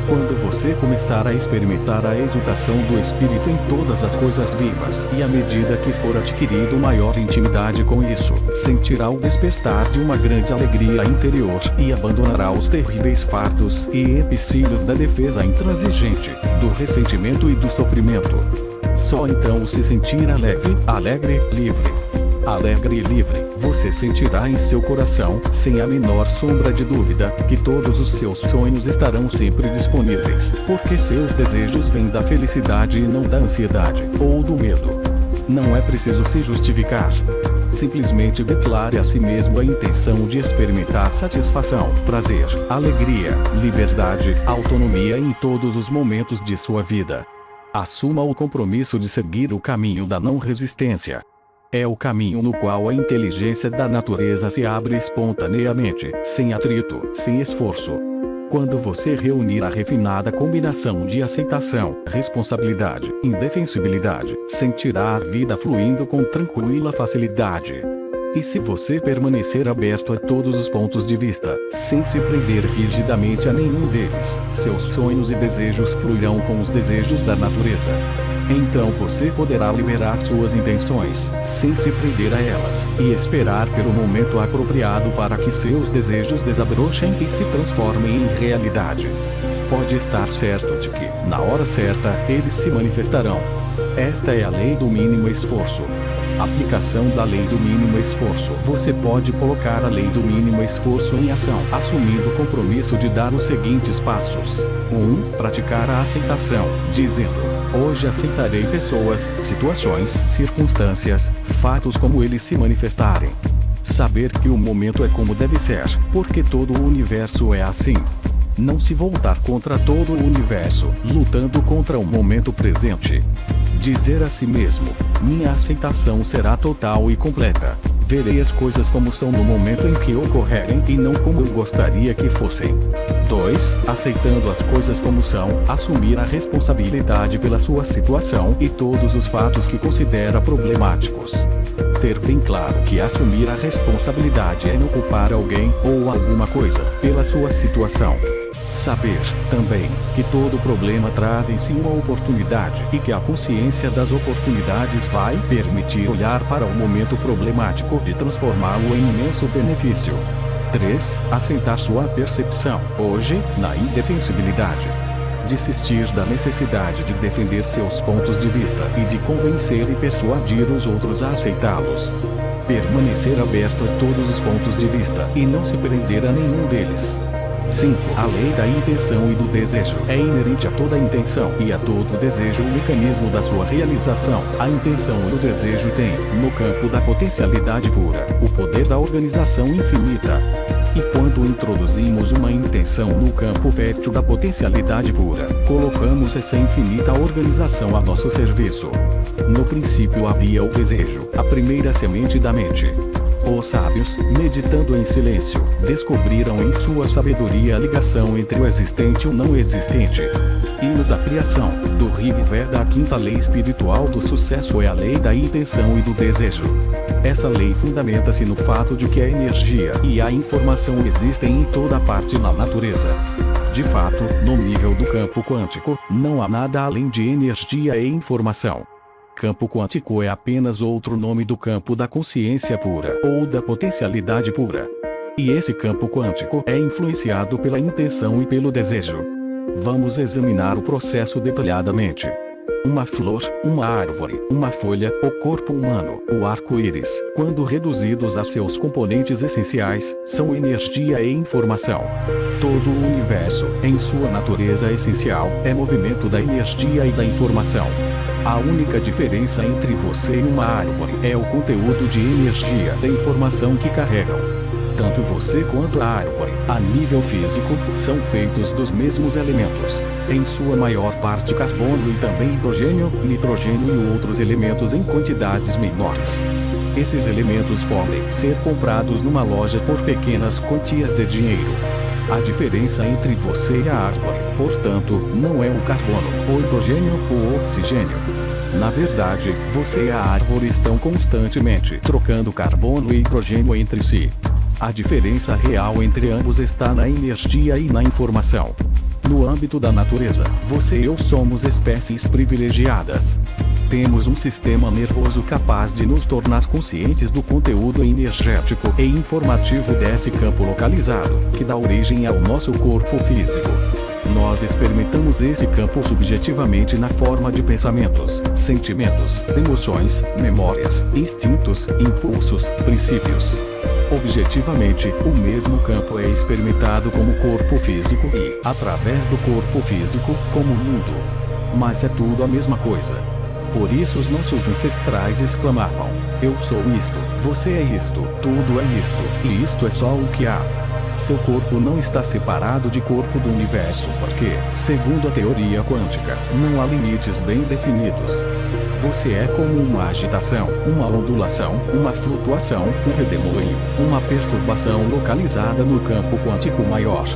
Quando você começar a experimentar a exultação do Espírito em todas as coisas vivas, e à medida que for adquirido maior intimidade com isso, sentirá o despertar de uma grande alegria interior, e abandonará os terríveis fardos e empecilhos da defesa intransigente, do ressentimento e do sofrimento. Só então se sentirá leve, alegre, livre. Alegre e livre, você sentirá em seu coração, sem a menor sombra de dúvida, que todos os seus sonhos estarão sempre disponíveis, porque seus desejos vêm da felicidade e não da ansiedade, ou do medo. Não é preciso se justificar. Simplesmente declare a si mesmo a intenção de experimentar satisfação, prazer, alegria, liberdade, autonomia em todos os momentos de sua vida. Assuma o compromisso de seguir o caminho da não resistência. É o caminho no qual a inteligência da natureza se abre espontaneamente, sem atrito, sem esforço. Quando você reunir a refinada combinação de aceitação, responsabilidade, indefensibilidade, sentirá a vida fluindo com tranquila facilidade. E se você permanecer aberto a todos os pontos de vista, sem se prender rigidamente a nenhum deles, seus sonhos e desejos fluirão com os desejos da natureza. Então você poderá liberar suas intenções, sem se prender a elas, e esperar pelo momento apropriado para que seus desejos desabrochem e se transformem em realidade. Pode estar certo de que, na hora certa, eles se manifestarão. Esta é a lei do mínimo esforço. Aplicação da lei do mínimo esforço. Você pode colocar a lei do mínimo esforço em ação, assumindo o compromisso de dar os seguintes passos. 1. Praticar a aceitação, dizendo: hoje aceitarei pessoas, situações, circunstâncias, fatos como eles se manifestarem. Saber que o momento é como deve ser, porque todo o universo é assim. Não se voltar contra todo o universo, lutando contra o momento presente. Dizer a si mesmo: minha aceitação será total e completa. Verei as coisas como são no momento em que ocorrerem e não como eu gostaria que fossem. 2. Aceitando as coisas como são, assumir a responsabilidade pela sua situação e todos os fatos que considera problemáticos. Ter bem claro que assumir a responsabilidade é não culpar alguém ou alguma coisa pela sua situação. Saber, também, que todo problema traz em si uma oportunidade e que a consciência das oportunidades vai permitir olhar para o momento problemático e transformá-lo em imenso benefício. 3. Aceitar sua percepção, hoje, na indefensibilidade. Desistir da necessidade de defender seus pontos de vista e de convencer e persuadir os outros a aceitá-los. Permanecer aberto a todos os pontos de vista e não se prender a nenhum deles. 5. A lei da intenção e do desejo é inerente a toda intenção e a todo desejo o mecanismo da sua realização. A intenção e o desejo têm, no campo da potencialidade pura, o poder da organização infinita. E quando introduzimos uma intenção no campo fértil da potencialidade pura, colocamos essa infinita organização a nosso serviço. No princípio havia o desejo, a primeira semente da mente. Os sábios, meditando em silêncio, descobriram em sua sabedoria a ligação entre o existente e o não existente. Hino da criação, do Rig Veda. A quinta lei espiritual do sucesso é a lei da intenção e do desejo. Essa lei fundamenta-se no fato de que a energia e a informação existem em toda parte na natureza. De fato, no nível do campo quântico, não há nada além de energia e informação. Campo quântico é apenas outro nome do campo da consciência pura, ou da potencialidade pura. E esse campo quântico é influenciado pela intenção e pelo desejo. Vamos examinar o processo detalhadamente. Uma flor, uma árvore, uma folha, o corpo humano, o arco-íris, quando reduzidos a seus componentes essenciais, são energia e informação. Todo o universo, em sua natureza essencial, é movimento da energia e da informação. A única diferença entre você e uma árvore é o conteúdo de energia da informação que carregam. Tanto você quanto a árvore, a nível físico, são feitos dos mesmos elementos, em sua maior parte carbono e também hidrogênio, nitrogênio e outros elementos em quantidades menores. Esses elementos podem ser comprados numa loja por pequenas quantias de dinheiro. A diferença entre você e a árvore, portanto, não é o carbono, o hidrogênio ou o oxigênio. Na verdade, você e a árvore estão constantemente trocando carbono e hidrogênio entre si. A diferença real entre ambos está na energia e na informação. No âmbito da natureza, você e eu somos espécies privilegiadas. Temos um sistema nervoso capaz de nos tornar conscientes do conteúdo energético e informativo desse campo localizado, que dá origem ao nosso corpo físico. Nós experimentamos esse campo subjetivamente na forma de pensamentos, sentimentos, emoções, memórias, instintos, impulsos, princípios. Objetivamente, o mesmo campo é experimentado como corpo físico e, através do corpo físico, como mundo. Mas é tudo a mesma coisa. Por isso os nossos ancestrais exclamavam: eu sou isto, você é isto, tudo é isto, e isto é só o que há. Seu corpo não está separado de corpo do universo porque, segundo a teoria quântica, não há limites bem definidos. Você é como uma agitação, uma ondulação, uma flutuação, um redemoinho, uma perturbação localizada no campo quântico maior.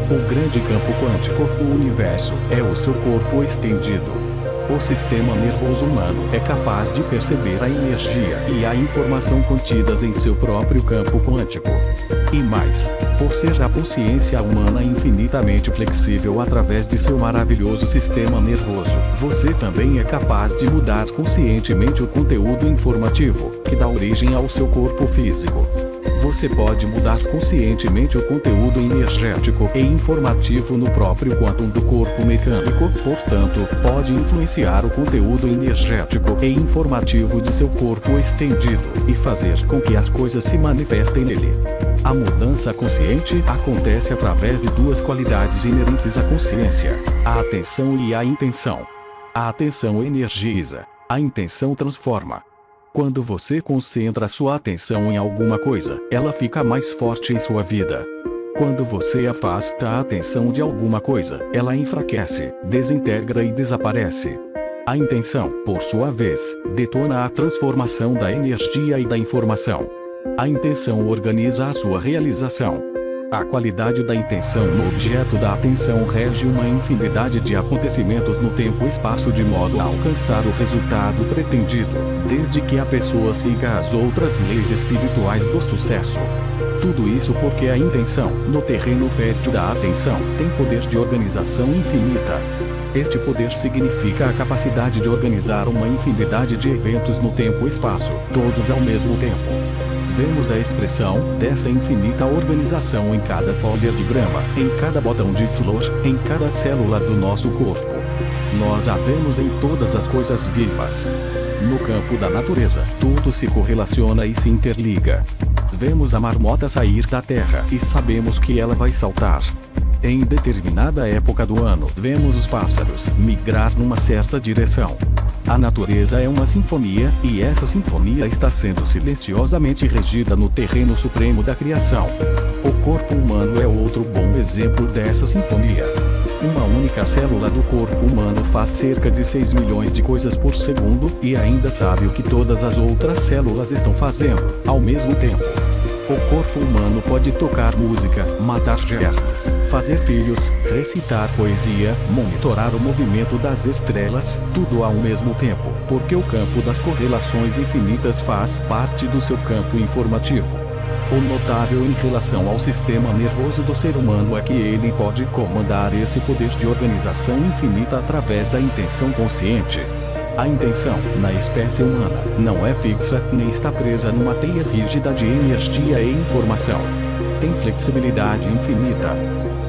O grande campo quântico, o universo, é o seu corpo estendido. O sistema nervoso humano é capaz de perceber a energia e a informação contidas em seu próprio campo quântico. E mais, por ser a consciência humana infinitamente flexível através de seu maravilhoso sistema nervoso, você também é capaz de mudar conscientemente o conteúdo informativo, que dá origem ao seu corpo físico. Você pode mudar conscientemente o conteúdo energético e informativo no próprio quantum do corpo mecânico, portanto, pode influenciar o conteúdo energético e informativo de seu corpo estendido, e fazer com que as coisas se manifestem nele. A mudança consciente acontece através de duas qualidades inerentes à consciência: a atenção e a intenção. A atenção energiza, a intenção transforma. Quando você concentra sua atenção em alguma coisa, ela fica mais forte em sua vida. Quando você afasta a atenção de alguma coisa, ela enfraquece, desintegra e desaparece. A intenção, por sua vez, detona a transformação da energia e da informação. A intenção organiza a sua realização. A qualidade da intenção no objeto da atenção rege uma infinidade de acontecimentos no tempo e espaço de modo a alcançar o resultado pretendido, desde que a pessoa siga as outras leis espirituais do sucesso. Tudo isso porque a intenção, no terreno fértil da atenção, tem poder de organização infinita. Este poder significa a capacidade de organizar uma infinidade de eventos no tempo e espaço, todos ao mesmo tempo. Vemos a expressão dessa infinita organização em cada folha de grama, em cada botão de flor, em cada célula do nosso corpo. Nós a vemos em todas as coisas vivas. No campo da natureza, tudo se correlaciona e se interliga. Vemos a marmota sair da terra e sabemos que ela vai saltar. Em determinada época do ano, vemos os pássaros migrar numa certa direção. A natureza é uma sinfonia, e essa sinfonia está sendo silenciosamente regida no terreno supremo da criação. O corpo humano é outro bom exemplo dessa sinfonia. Uma única célula do corpo humano faz cerca de 6 milhões de coisas por segundo, e ainda sabe o que todas as outras células estão fazendo, ao mesmo tempo. O corpo humano pode tocar música, matar germes, fazer filhos, recitar poesia, monitorar o movimento das estrelas, tudo ao mesmo tempo, porque o campo das correlações infinitas faz parte do seu campo informativo. O notável em relação ao sistema nervoso do ser humano é que ele pode comandar esse poder de organização infinita através da intenção consciente. A intenção, na espécie humana, não é fixa, nem está presa numa teia rígida de energia e informação. Tem flexibilidade infinita.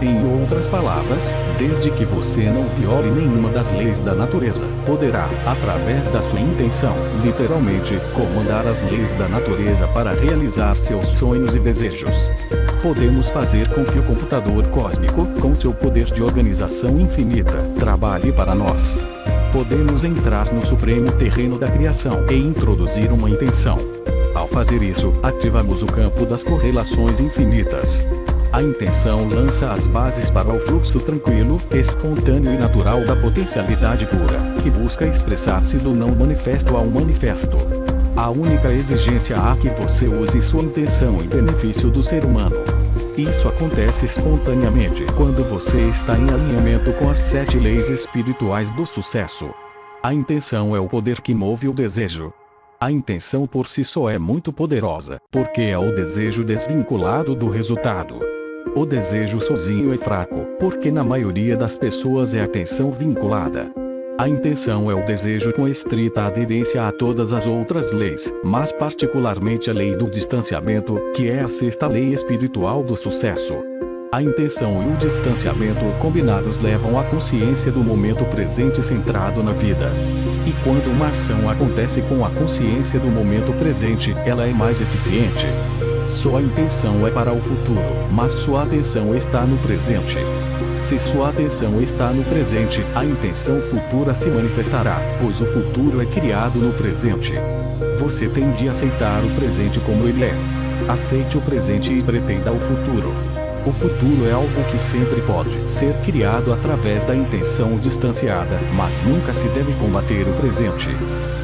Em outras palavras, desde que você não viole nenhuma das leis da natureza, poderá, através da sua intenção, literalmente, comandar as leis da natureza para realizar seus sonhos e desejos. Podemos fazer com que o computador cósmico, com seu poder de organização infinita, trabalhe para nós. Podemos entrar no supremo terreno da criação e introduzir uma intenção. Ao fazer isso, ativamos o campo das correlações infinitas. A intenção lança as bases para o fluxo tranquilo, espontâneo e natural da potencialidade pura, que busca expressar-se do não manifesto ao manifesto. A única exigência é que você use sua intenção em benefício do ser humano. Isso acontece espontaneamente quando você está em alinhamento com as 7 leis espirituais do sucesso. A intenção é o poder que move o desejo. A intenção por si só é muito poderosa, porque é o desejo desvinculado do resultado. O desejo sozinho é fraco, porque na maioria das pessoas é a atenção vinculada. A intenção é o desejo com estrita aderência a todas as outras leis, mas particularmente a lei do distanciamento, que é a 6ª lei espiritual do sucesso. A intenção e o distanciamento combinados levam à consciência do momento presente centrado na vida. E quando uma ação acontece com a consciência do momento presente, ela é mais eficiente. Sua intenção é para o futuro, mas sua atenção está no presente. Se sua atenção está no presente, a intenção futura se manifestará, pois o futuro é criado no presente. Você tem de aceitar o presente como ele é. Aceite o presente e pretenda o futuro. O futuro é algo que sempre pode ser criado através da intenção distanciada, mas nunca se deve combater o presente.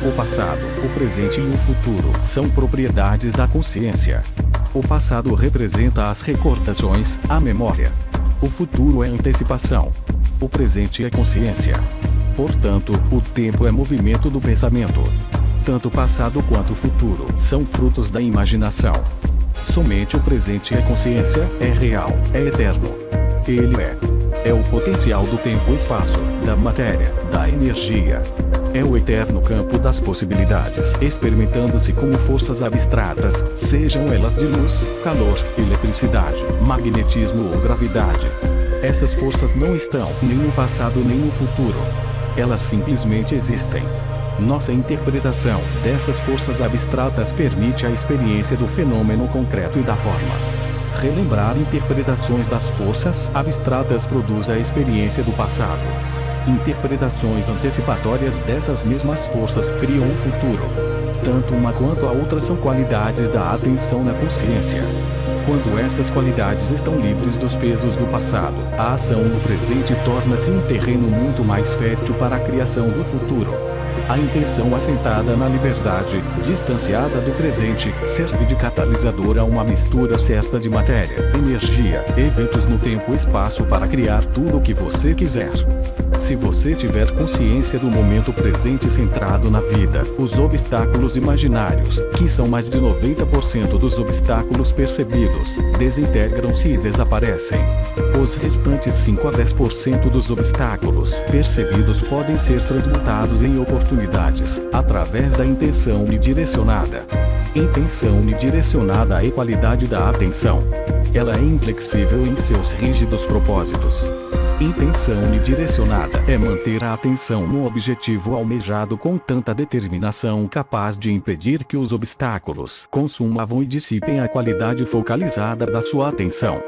O passado, o presente e o futuro são propriedades da consciência. O passado representa as recordações, a memória. O futuro é antecipação. O presente é consciência. Portanto, o tempo é movimento do pensamento. Tanto o passado quanto o futuro são frutos da imaginação. Somente o presente é consciência, é real, é eterno. Ele é o potencial do tempo e espaço, da matéria, da energia. É o eterno campo das possibilidades, experimentando-se como forças abstratas, sejam elas de luz, calor, eletricidade, magnetismo ou gravidade. Essas forças não estão nem no passado nem no futuro. Elas simplesmente existem. Nossa interpretação dessas forças abstratas permite a experiência do fenômeno concreto e da forma. Relembrar interpretações das forças abstratas produz a experiência do passado. Interpretações antecipatórias dessas mesmas forças criam o futuro. Tanto uma quanto a outra são qualidades da atenção na consciência. Quando essas qualidades estão livres dos pesos do passado, a ação no presente torna-se um terreno muito mais fértil para a criação do futuro. A intenção assentada na liberdade, distanciada do presente, serve de catalisador a uma mistura certa de matéria, energia, eventos no tempo e espaço para criar tudo o que você quiser. Se você tiver consciência do momento presente centrado na vida, os obstáculos imaginários, que são mais de 90% dos obstáculos percebidos, desintegram-se e desaparecem. Os restantes 5 a 10% dos obstáculos percebidos podem ser transmutados em oportunidades, através da intenção unidirecionada. Intenção unidirecionada é a qualidade da atenção. Ela é inflexível em seus rígidos propósitos. Intenção unidirecionada é manter a atenção no objetivo almejado com tanta determinação capaz de impedir que os obstáculos consumam e dissipem a qualidade focalizada da sua atenção.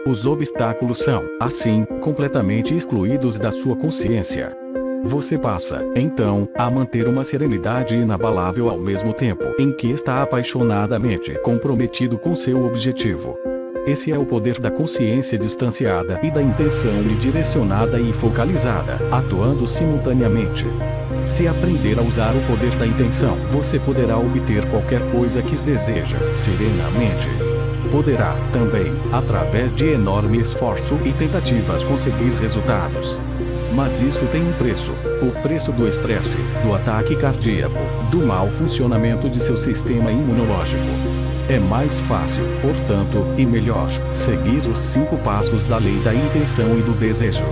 Os obstáculos são, assim, completamente excluídos da sua consciência. Você passa, então, a manter uma serenidade inabalável ao mesmo tempo em que está apaixonadamente comprometido com seu objetivo. Esse é o poder da consciência distanciada e da intenção unidirecionada e focalizada, atuando simultaneamente. Se aprender a usar o poder da intenção, você poderá obter qualquer coisa que deseja, serenamente. Poderá, também, através de enorme esforço e tentativas conseguir resultados. Mas isso tem um preço. O preço do estresse, do ataque cardíaco, do mau funcionamento de seu sistema imunológico. É mais fácil, portanto, e melhor, seguir os 5 passos da lei da intenção e do desejo.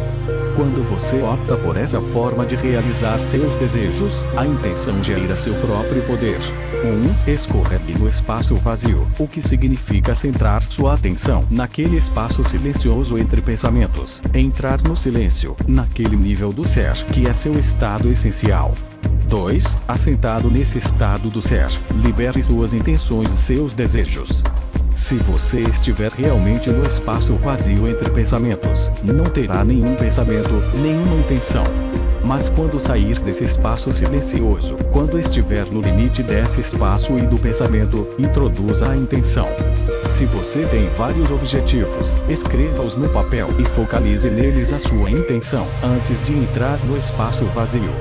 Quando você opta por essa forma de realizar seus desejos, a intenção gera seu próprio poder. 1. Escorregue no espaço vazio, o que significa centrar sua atenção naquele espaço silencioso entre pensamentos. Entrar no silêncio, naquele nível do ser, que é seu estado essencial. 2. Assentado nesse estado do ser, libere suas intenções e seus desejos. Se você estiver realmente no espaço vazio entre pensamentos, não terá nenhum pensamento, nenhuma intenção. Mas quando sair desse espaço silencioso, quando estiver no limite desse espaço e do pensamento, introduza a intenção. Se você tem vários objetivos, escreva-os no papel e focalize neles a sua intenção, antes de entrar no espaço vazio.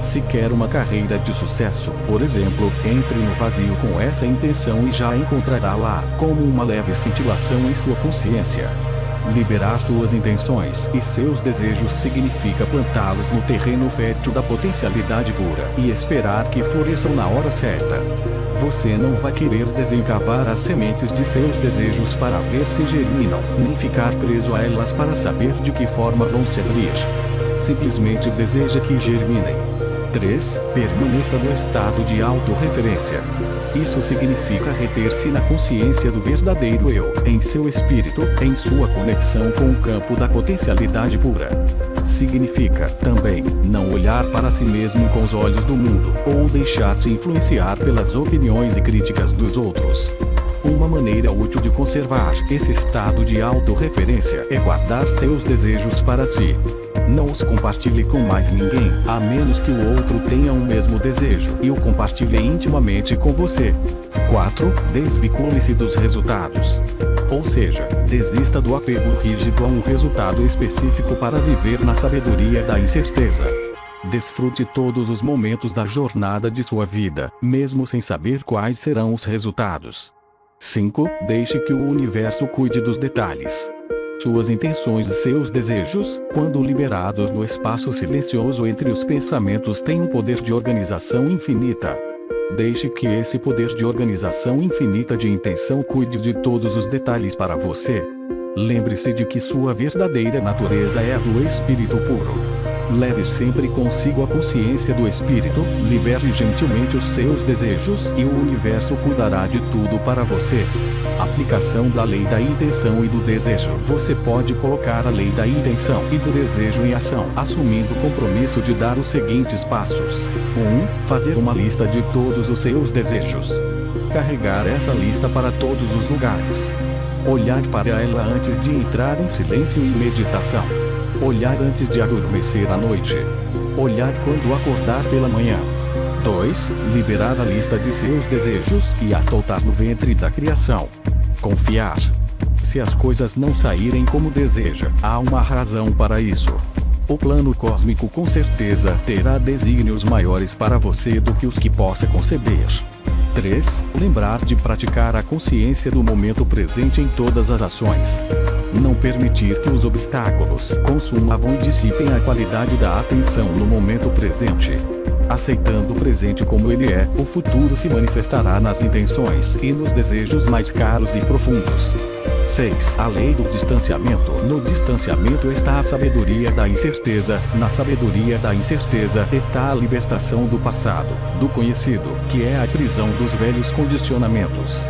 Se quer uma carreira de sucesso, por exemplo, entre no vazio com essa intenção e já encontrará lá, como uma leve cintilação em sua consciência. Liberar suas intenções e seus desejos significa plantá-los no terreno fértil da potencialidade pura e esperar que floresçam na hora certa. Você não vai querer desencavar as sementes de seus desejos para ver se germinam, nem ficar preso a elas para saber de que forma vão se abrir. Simplesmente deseja que germinem. 3. Permaneça no estado de autorreferência. Isso significa reter-se na consciência do verdadeiro eu, em seu espírito, em sua conexão com o campo da potencialidade pura. Significa, também, não olhar para si mesmo com os olhos do mundo, ou deixar-se influenciar pelas opiniões e críticas dos outros. Uma maneira útil de conservar esse estado de autorreferência é guardar seus desejos para si. Não os compartilhe com mais ninguém, a menos que o outro tenha o mesmo desejo e o compartilhe intimamente com você. 4. Desvincule-se dos resultados. Ou seja, desista do apego rígido a um resultado específico para viver na sabedoria da incerteza. Desfrute todos os momentos da jornada de sua vida, mesmo sem saber quais serão os resultados. 5. Deixe que o universo cuide dos detalhes. Suas intenções e seus desejos, quando liberados no espaço silencioso entre os pensamentos, têm um poder de organização infinita. Deixe que esse poder de organização infinita de intenção cuide de todos os detalhes para você. Lembre-se de que sua verdadeira natureza é a do Espírito puro. Leve sempre consigo a consciência do Espírito, libere gentilmente os seus desejos e o universo cuidará de tudo para você. Aplicação da lei da intenção e do desejo. Você pode colocar a lei da intenção e do desejo em ação, assumindo o compromisso de dar os seguintes passos. 1. Fazer uma lista de todos os seus desejos. Carregar essa lista para todos os lugares. Olhar para ela antes de entrar em silêncio e meditação. Olhar antes de adormecer à noite. Olhar quando acordar pela manhã. 2. Liberar a lista de seus desejos e a soltar no ventre da criação. Confiar. Se as coisas não saírem como deseja, há uma razão para isso. O plano cósmico com certeza terá desígnios maiores para você do que os que possa conceber. 3. Lembrar de praticar a consciência do momento presente em todas as ações. Não permitir que os obstáculos consumam e dissipem a qualidade da atenção no momento presente. Aceitando o presente como ele é, o futuro se manifestará nas intenções e nos desejos mais caros e profundos. 6. A lei do distanciamento. No distanciamento está a sabedoria da incerteza, na sabedoria da incerteza está a libertação do passado, do conhecido, que é a prisão dos velhos condicionamentos.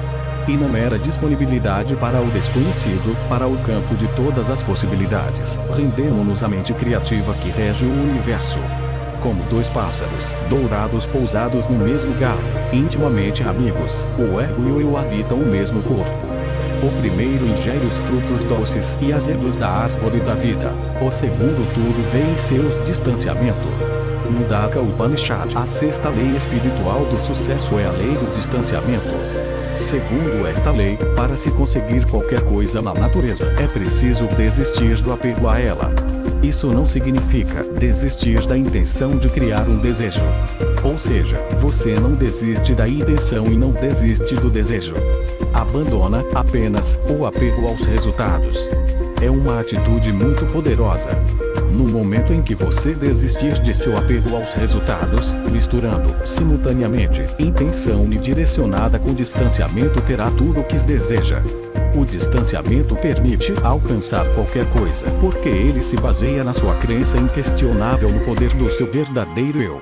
E na mera disponibilidade para o desconhecido, para o campo de todas as possibilidades, rendemos-nos à mente criativa que rege o universo. Como dois pássaros dourados pousados no mesmo galho, intimamente amigos, o ego e o eu habitam o mesmo corpo. O primeiro ingere os frutos doces e azedos da árvore da vida. O segundo tudo vê em seus distanciamento. Mundaka Upanishad. A sexta lei espiritual do sucesso é a lei do distanciamento. Segundo esta lei, para se conseguir qualquer coisa na natureza, é preciso desistir do apego a ela. Isso não significa desistir da intenção de criar um desejo. Ou seja, você não desiste da intenção e não desiste do desejo. Abandona apenas o apego aos resultados. É uma atitude muito poderosa. No momento em que você desistir de seu apego aos resultados, misturando, simultaneamente, intenção direcionada com distanciamento, terá tudo o que deseja. O distanciamento permite alcançar qualquer coisa, porque ele se baseia na sua crença inquestionável no poder do seu verdadeiro eu.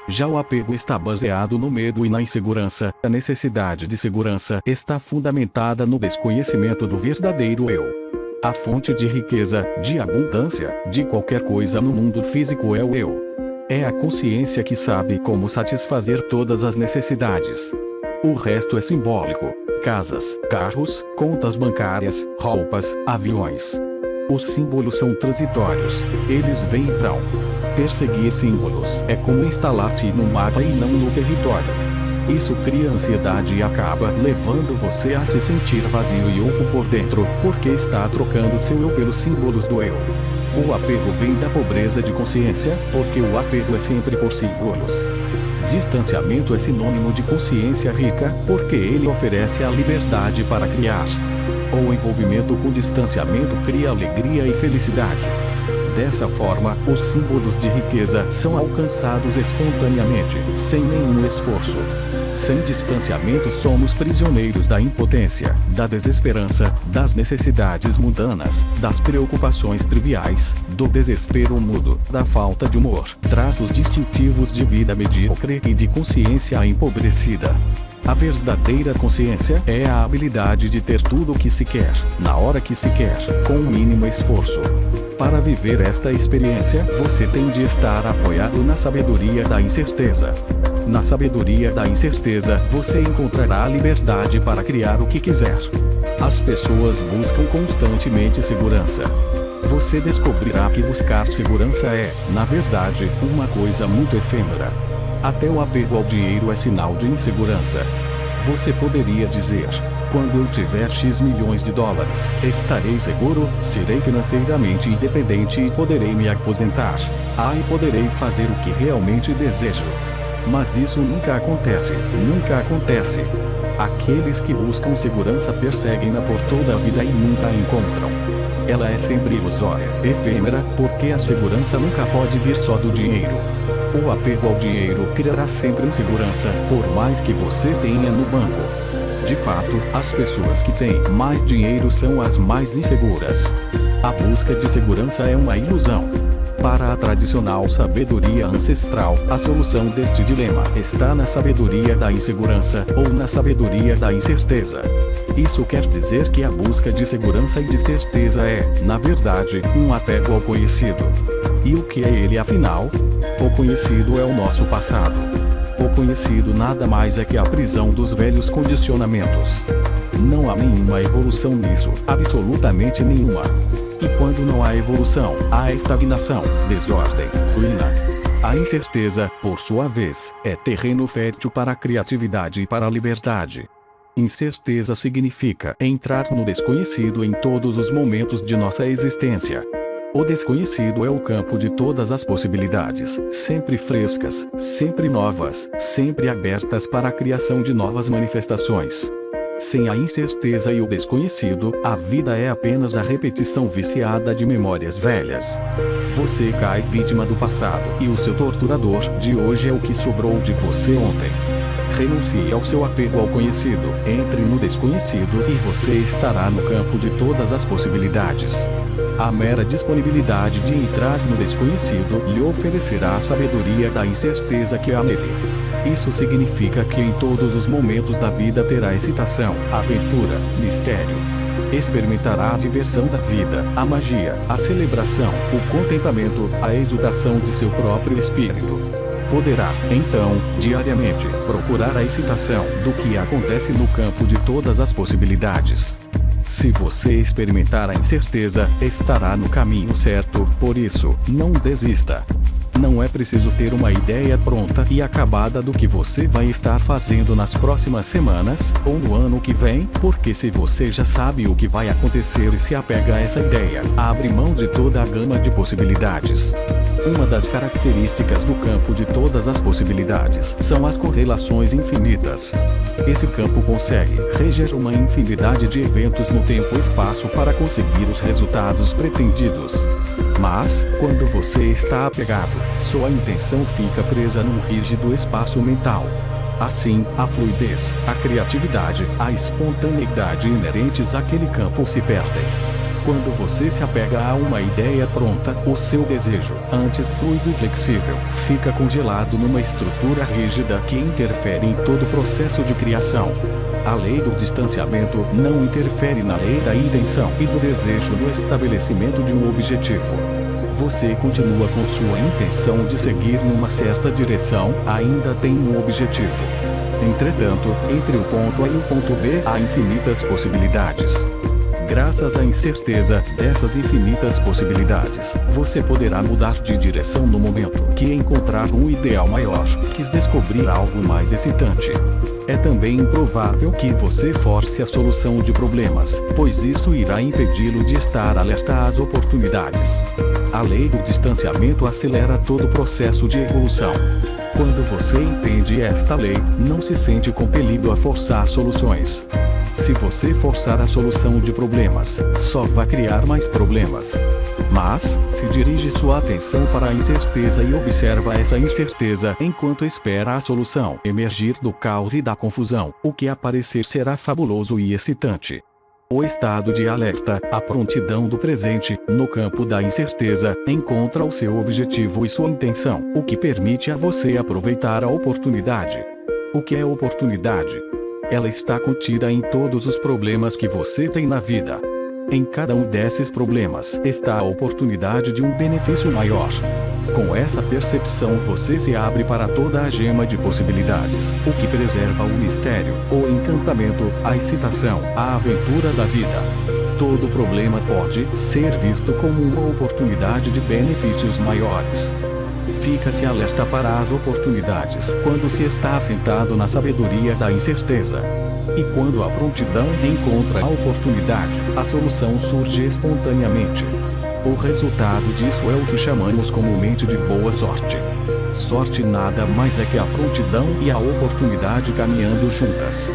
Já o apego está baseado no medo e na insegurança. A necessidade de segurança está fundamentada no desconhecimento do verdadeiro eu. A fonte de riqueza, de abundância, de qualquer coisa no mundo físico é o eu. É a consciência que sabe como satisfazer todas as necessidades. O resto é simbólico. Casas, carros, contas bancárias, roupas, aviões. Os símbolos são transitórios. Eles vêm e vão. Perseguir símbolos é como instalar-se no mapa e não no território. Isso cria ansiedade e acaba levando você a se sentir vazio e oco por dentro, porque está trocando seu eu pelos símbolos do eu. O apego vem da pobreza de consciência, porque o apego é sempre por símbolos. Distanciamento é sinônimo de consciência rica, porque ele oferece a liberdade para criar. O envolvimento com distanciamento cria alegria e felicidade. Dessa forma, os símbolos de riqueza são alcançados espontaneamente, sem nenhum esforço. Sem distanciamento somos prisioneiros da impotência, da desesperança, das necessidades mundanas, das preocupações triviais, do desespero mudo, da falta de humor, traços distintivos de vida medíocre e de consciência empobrecida. A verdadeira consciência é a habilidade de ter tudo o que se quer, na hora que se quer, com o mínimo esforço. Para viver esta experiência, você tem de estar apoiado na sabedoria da incerteza. Na sabedoria da incerteza, você encontrará a liberdade para criar o que quiser. As pessoas buscam constantemente segurança. Você descobrirá que buscar segurança é, na verdade, uma coisa muito efêmera. Até o apego ao dinheiro é sinal de insegurança. Você poderia dizer: quando eu tiver X milhões de dólares, estarei seguro, serei financeiramente independente e poderei me aposentar. E poderei fazer o que realmente desejo. Mas isso nunca acontece, nunca acontece. Aqueles que buscam segurança perseguem-na por toda a vida e nunca a encontram. Ela é sempre ilusória, efêmera, porque a segurança nunca pode vir só do dinheiro. O apego ao dinheiro criará sempre insegurança, por mais que você tenha no banco. De fato, as pessoas que têm mais dinheiro são as mais inseguras. A busca de segurança é uma ilusão. Para a tradicional sabedoria ancestral, a solução deste dilema está na sabedoria da insegurança, ou na sabedoria da incerteza. Isso quer dizer que a busca de segurança e de certeza é, na verdade, um apego ao conhecido. E o que é ele afinal? O conhecido é o nosso passado. O conhecido nada mais é que a prisão dos velhos condicionamentos. Não há nenhuma evolução nisso, absolutamente nenhuma. E quando não há evolução, há estagnação, desordem, ruína. A incerteza, por sua vez, é terreno fértil para a criatividade e para a liberdade. Incerteza significa entrar no desconhecido em todos os momentos de nossa existência. O desconhecido é o campo de todas as possibilidades, sempre frescas, sempre novas, sempre abertas para a criação de novas manifestações. Sem a incerteza e o desconhecido, a vida é apenas a repetição viciada de memórias velhas. Você cai vítima do passado, e o seu torturador de hoje é o que sobrou de você ontem. Renuncie ao seu apego ao conhecido, entre no desconhecido e você estará no campo de todas as possibilidades. A mera disponibilidade de entrar no desconhecido lhe oferecerá a sabedoria da incerteza que há nele. Isso significa que em todos os momentos da vida terá excitação, aventura, mistério. Experimentará a diversão da vida, a magia, a celebração, o contentamento, a exultação de seu próprio espírito. Poderá, então, diariamente, procurar a excitação do que acontece no campo de todas as possibilidades. Se você experimentar a incerteza, estará no caminho certo, por isso, não desista. Não é preciso ter uma ideia pronta e acabada do que você vai estar fazendo nas próximas semanas, ou no ano que vem, porque se você já sabe o que vai acontecer e se apega a essa ideia, abre mão de toda a gama de possibilidades. Uma das características do campo de todas as possibilidades são as correlações infinitas. Esse campo consegue reger uma infinidade de eventos no tempo e espaço para conseguir os resultados pretendidos. Mas, quando você está apegado, sua intenção fica presa num rígido espaço mental. Assim, a fluidez, a criatividade, a espontaneidade inerentes àquele campo se perdem. Quando você se apega a uma ideia pronta, o seu desejo, antes fluido e flexível, fica congelado numa estrutura rígida que interfere em todo o processo de criação. A lei do distanciamento não interfere na lei da intenção e do desejo no estabelecimento de um objetivo. Você continua com sua intenção de seguir numa certa direção, ainda tem um objetivo. Entretanto, entre o ponto A e o ponto B há infinitas possibilidades. Graças à incerteza dessas infinitas possibilidades, você poderá mudar de direção no momento que encontrar um ideal maior, quis descobrir algo mais excitante. É também improvável que você force a solução de problemas, pois isso irá impedi-lo de estar alerta às oportunidades. A lei do distanciamento acelera todo o processo de evolução. Quando você entende esta lei, não se sente compelido a forçar soluções. Se você forçar a solução de problemas, só vai criar mais problemas. Mas, se dirige sua atenção para a incerteza e observa essa incerteza enquanto espera a solução emergir do caos e da confusão, o que aparecer será fabuloso e excitante. O estado de alerta, a prontidão do presente, no campo da incerteza, encontra o seu objetivo e sua intenção, o que permite a você aproveitar a oportunidade. O que é oportunidade? Ela está contida em todos os problemas que você tem na vida. Em cada um desses problemas está a oportunidade de um benefício maior. Com essa percepção você se abre para toda a gama de possibilidades, o que preserva o mistério, o encantamento, a excitação, a aventura da vida. Todo problema pode ser visto como uma oportunidade de benefícios maiores. Fica-se alerta para as oportunidades quando se está assentado na sabedoria da incerteza. E quando a prontidão encontra a oportunidade, a solução surge espontaneamente. O resultado disso é o que chamamos comumente de boa sorte. Sorte nada mais é que a prontidão e a oportunidade caminhando juntas.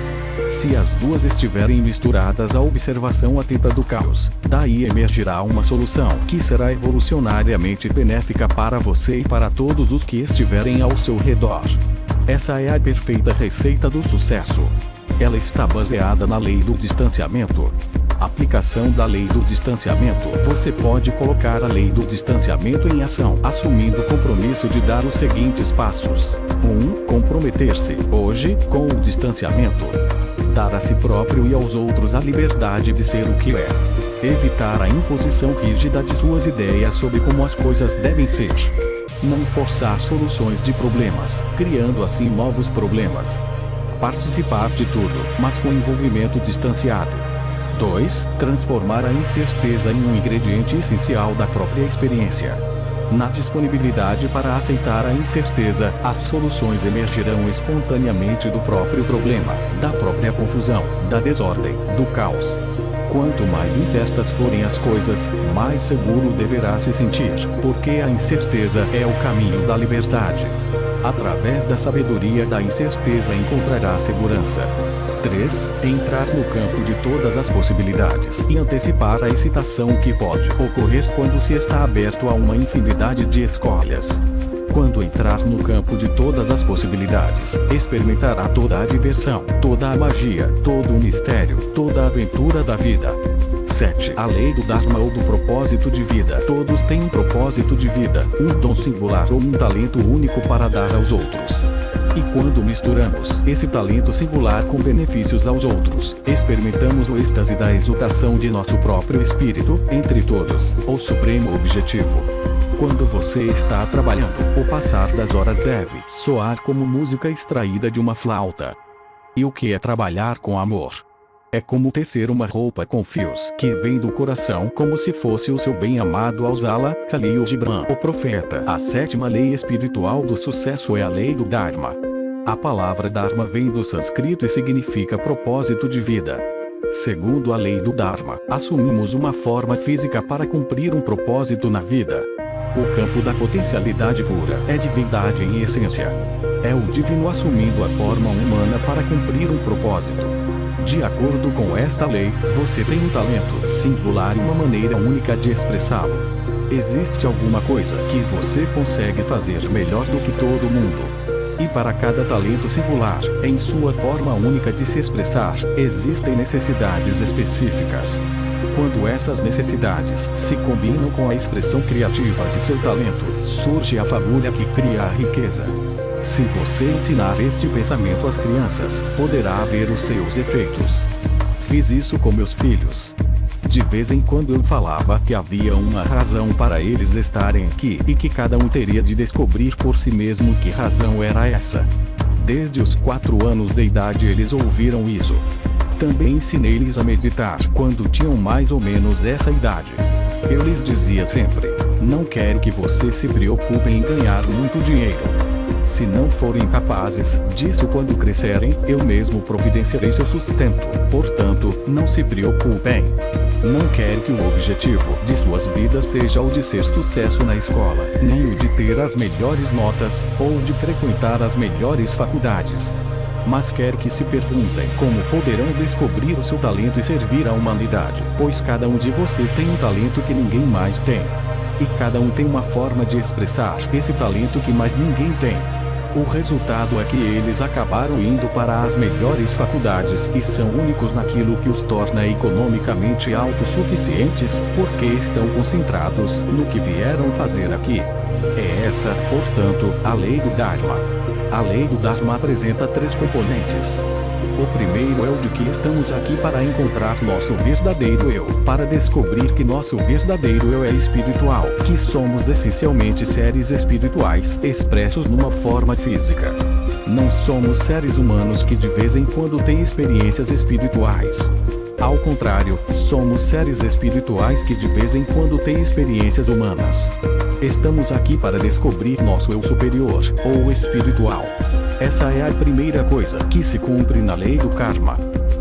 Se as duas estiverem misturadas, a observação atenta do caos, daí emergirá uma solução que será evolucionariamente benéfica para você e para todos os que estiverem ao seu redor. Essa é a perfeita receita do sucesso. Ela está baseada na lei do distanciamento. Aplicação da lei do distanciamento. Você pode colocar a lei do distanciamento em ação, assumindo o compromisso de dar os seguintes passos. 1. Comprometer-se, hoje, com o distanciamento. Dar a si próprio e aos outros a liberdade de ser o que é. Evitar a imposição rígida de suas ideias sobre como as coisas devem ser. Não forçar soluções de problemas, criando assim novos problemas. Participar de tudo, mas com envolvimento distanciado. 2. Transformar a incerteza em um ingrediente essencial da própria experiência. Na disponibilidade para aceitar a incerteza, as soluções emergirão espontaneamente do próprio problema, da própria confusão, da desordem, do caos. Quanto mais incertas forem as coisas, mais seguro deverá se sentir, porque a incerteza é o caminho da liberdade. Através da sabedoria da incerteza encontrará segurança. 3. Entrar no campo de todas as possibilidades e antecipar a excitação que pode ocorrer quando se está aberto a uma infinidade de escolhas. Quando entrar no campo de todas as possibilidades, experimentará toda a diversão, toda a magia, todo o mistério, toda a aventura da vida. 7. A lei do Dharma ou do propósito de vida. Todos têm um propósito de vida, um dom singular ou um talento único para dar aos outros. E quando misturamos esse talento singular com benefícios aos outros, experimentamos o êxtase da exultação de nosso próprio espírito, entre todos, o supremo objetivo. Quando você está trabalhando, o passar das horas deve soar como música extraída de uma flauta. E o que é trabalhar com amor? É como tecer uma roupa com fios que vem do coração como se fosse o seu bem-amado a usá-la. Khalil Gibran, o profeta. A sétima lei espiritual do sucesso é a lei do Dharma. A palavra Dharma vem do sânscrito e significa propósito de vida. Segundo a lei do Dharma, assumimos uma forma física para cumprir um propósito na vida. O campo da potencialidade pura é divindade em essência. É o divino assumindo a forma humana para cumprir um propósito. De acordo com esta lei, você tem um talento singular e uma maneira única de expressá-lo. Existe alguma coisa que você consegue fazer melhor do que todo mundo. E para cada talento singular, em sua forma única de se expressar, existem necessidades específicas. Quando essas necessidades se combinam com a expressão criativa de seu talento, surge a fagulha que cria a riqueza. Se você ensinar este pensamento às crianças, poderá ver os seus efeitos. Fiz isso com meus filhos. De vez em quando eu falava que havia uma razão para eles estarem aqui e que cada um teria de descobrir por si mesmo que razão era essa. Desde os 4 anos de idade eles ouviram isso. Também ensinei-lhes a meditar quando tinham mais ou menos essa idade. Eu lhes dizia sempre: não quero que vocês se preocupem em ganhar muito dinheiro. Se não forem capazes disso quando crescerem, eu mesmo providenciarei seu sustento. Portanto, não se preocupem. Não quero que o objetivo de suas vidas seja o de ser sucesso na escola, nem o de ter as melhores notas, ou de frequentar as melhores faculdades. Mas quero que se perguntem como poderão descobrir o seu talento e servir à humanidade, pois cada um de vocês tem um talento que ninguém mais tem. E cada um tem uma forma de expressar esse talento que mais ninguém tem. O resultado é que eles acabaram indo para as melhores faculdades e são únicos naquilo que os torna economicamente autossuficientes, porque estão concentrados no que vieram fazer aqui. É essa, portanto, a lei do Dharma. A lei do Dharma apresenta 3 componentes. O primeiro é o de que estamos aqui para encontrar nosso verdadeiro eu, para descobrir que nosso verdadeiro eu é espiritual, que somos essencialmente seres espirituais, expressos numa forma física. Não somos seres humanos que de vez em quando têm experiências espirituais. Ao contrário, somos seres espirituais que de vez em quando têm experiências humanas. Estamos aqui para descobrir nosso eu superior, ou espiritual. Essa é a primeira coisa que se cumpre na lei do karma.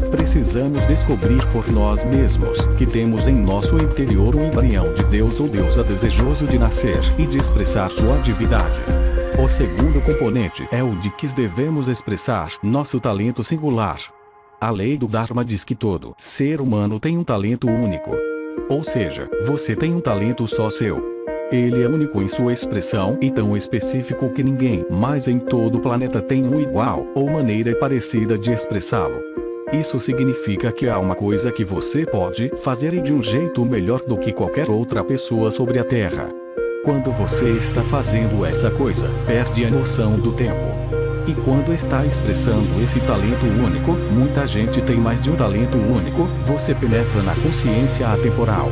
Precisamos descobrir por nós mesmos que temos em nosso interior um embrião de Deus ou deusa desejoso de nascer e de expressar sua divindade. O segundo componente é o de que devemos expressar nosso talento singular. A lei do Dharma diz que todo ser humano tem um talento único. Ou seja, você tem um talento só seu. Ele é único em sua expressão e tão específico que ninguém mais em todo o planeta tem um igual ou maneira parecida de expressá-lo. Isso significa que há uma coisa que você pode fazer e de um jeito melhor do que qualquer outra pessoa sobre a Terra. Quando você está fazendo essa coisa, perde a noção do tempo. E quando está expressando esse talento único, muita gente tem mais de um talento único, você penetra na consciência atemporal.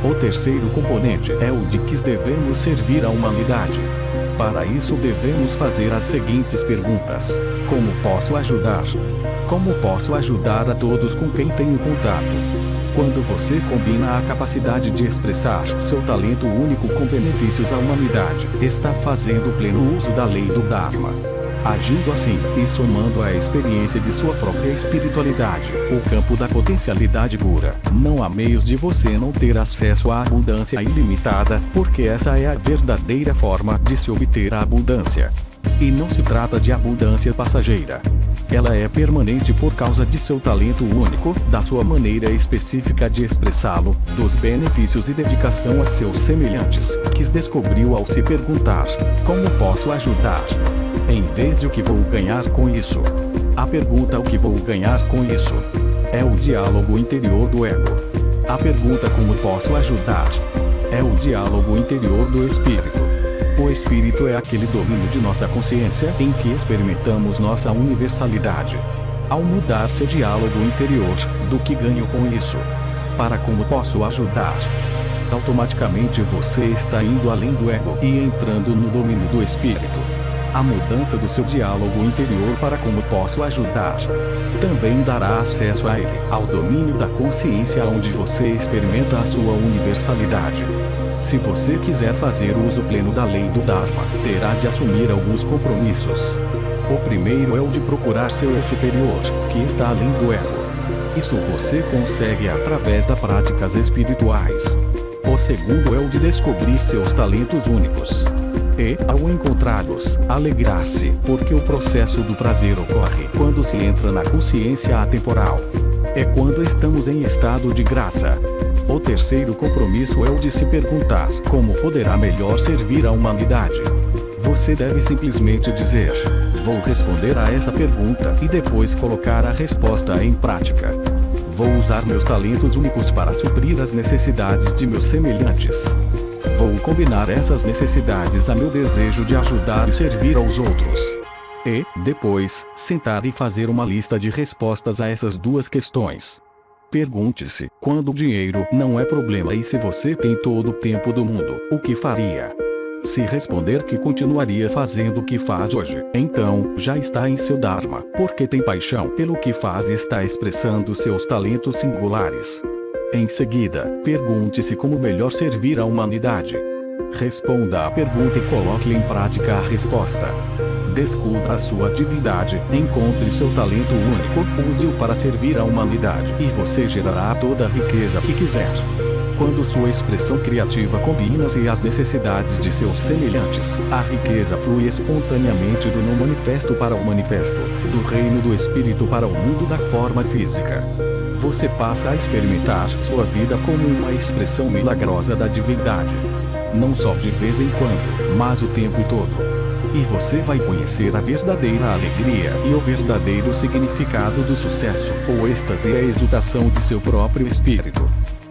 O terceiro componente é o de que devemos servir à humanidade. Para isso devemos fazer as seguintes perguntas: como posso ajudar? Como posso ajudar a todos com quem tenho contato? Quando você combina a capacidade de expressar seu talento único com benefícios à humanidade, está fazendo pleno uso da lei do Dharma. Agindo assim, e somando a experiência de sua própria espiritualidade, o campo da potencialidade pura, não há meios de você não ter acesso à abundância ilimitada, porque essa é a verdadeira forma de se obter a abundância. E não se trata de abundância passageira. Ela é permanente por causa de seu talento único, da sua maneira específica de expressá-lo, dos benefícios e dedicação a seus semelhantes, que descobriu ao se perguntar: como posso ajudar? Em vez de o que vou ganhar com isso. A pergunta o que vou ganhar com isso é o diálogo interior do ego. A pergunta como posso ajudar é o diálogo interior do espírito. O espírito é aquele domínio de nossa consciência em que experimentamos nossa universalidade. Ao mudar seu diálogo interior, do que ganho com isso? Para como posso ajudar? Automaticamente você está indo além do ego e entrando no domínio do espírito. A mudança do seu diálogo interior para como posso ajudar também dará acesso a ele, ao domínio da consciência onde você experimenta a sua universalidade. Se você quiser fazer uso pleno da lei do Dharma, terá de assumir alguns compromissos. O primeiro é o de procurar seu eu superior, que está além do ego. Isso você consegue através das práticas espirituais. O segundo é o de descobrir seus talentos únicos. E, ao encontrá-los, alegrar-se, porque o processo do prazer ocorre quando se entra na consciência atemporal. É quando estamos em estado de graça. O terceiro compromisso é o de se perguntar como poderá melhor servir à humanidade. Você deve simplesmente dizer: vou responder a essa pergunta e depois colocar a resposta em prática. Vou usar meus talentos únicos para suprir as necessidades de meus semelhantes. Vou combinar essas necessidades a meu desejo de ajudar e servir aos outros. E, depois, sentar e fazer uma lista de respostas a essas duas questões. Pergunte-se: quando o dinheiro não é problema e se você tem todo o tempo do mundo, o que faria? Se responder que continuaria fazendo o que faz hoje, então, já está em seu Dharma, porque tem paixão pelo que faz e está expressando seus talentos singulares. Em seguida, pergunte-se como melhor servir à humanidade. Responda à pergunta e coloque em prática a resposta. Descubra a sua divindade, encontre seu talento único, use-o para servir à humanidade e você gerará toda a riqueza que quiser. Quando sua expressão criativa combina-se às necessidades de seus semelhantes, a riqueza flui espontaneamente do não manifesto para o manifesto, do reino do espírito para o mundo da forma física. Você passa a experimentar sua vida como uma expressão milagrosa da divindade. Não só de vez em quando, mas o tempo todo. E você vai conhecer a verdadeira alegria e o verdadeiro significado do sucesso, o êxtase e a exultação de seu próprio espírito.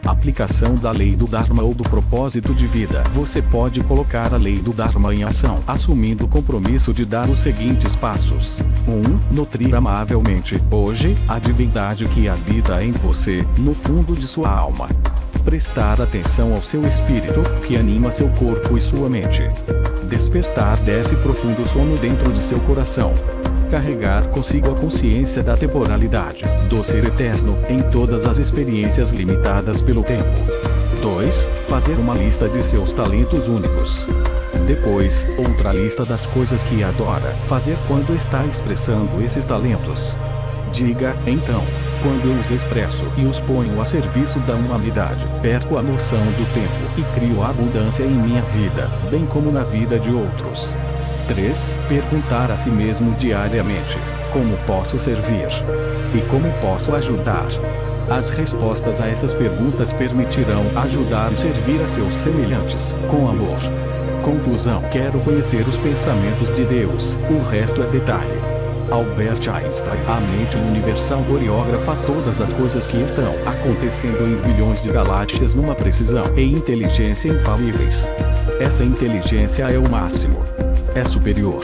Aplicação da lei do Dharma ou do propósito de vida. Você pode colocar a lei do Dharma em ação, assumindo o compromisso de dar os seguintes passos. 1. Nutrir amavelmente, hoje, a divindade que habita em você, no fundo de sua alma. Prestar atenção ao seu espírito, que anima seu corpo e sua mente. Despertar desse profundo sono dentro de seu coração. Carregar consigo a consciência da temporalidade, do ser eterno, em todas as experiências limitadas pelo tempo. 2. Fazer uma lista de seus talentos únicos. Depois, outra lista das coisas que adora fazer quando está expressando esses talentos. Diga, então: quando eu os expresso e os ponho a serviço da humanidade, perco a noção do tempo e crio abundância em minha vida, bem como na vida de outros. 3. Perguntar a si mesmo diariamente: Como posso servir? E como posso ajudar? As respostas a essas perguntas permitirão ajudar e servir a seus semelhantes, com amor. Conclusão: quero conhecer os pensamentos de Deus, o resto é detalhe. Albert Einstein: a mente universal coreografa todas as coisas que estão acontecendo em bilhões de galáxias numa precisão e inteligência infalíveis. Essa inteligência é o máximo. É superior.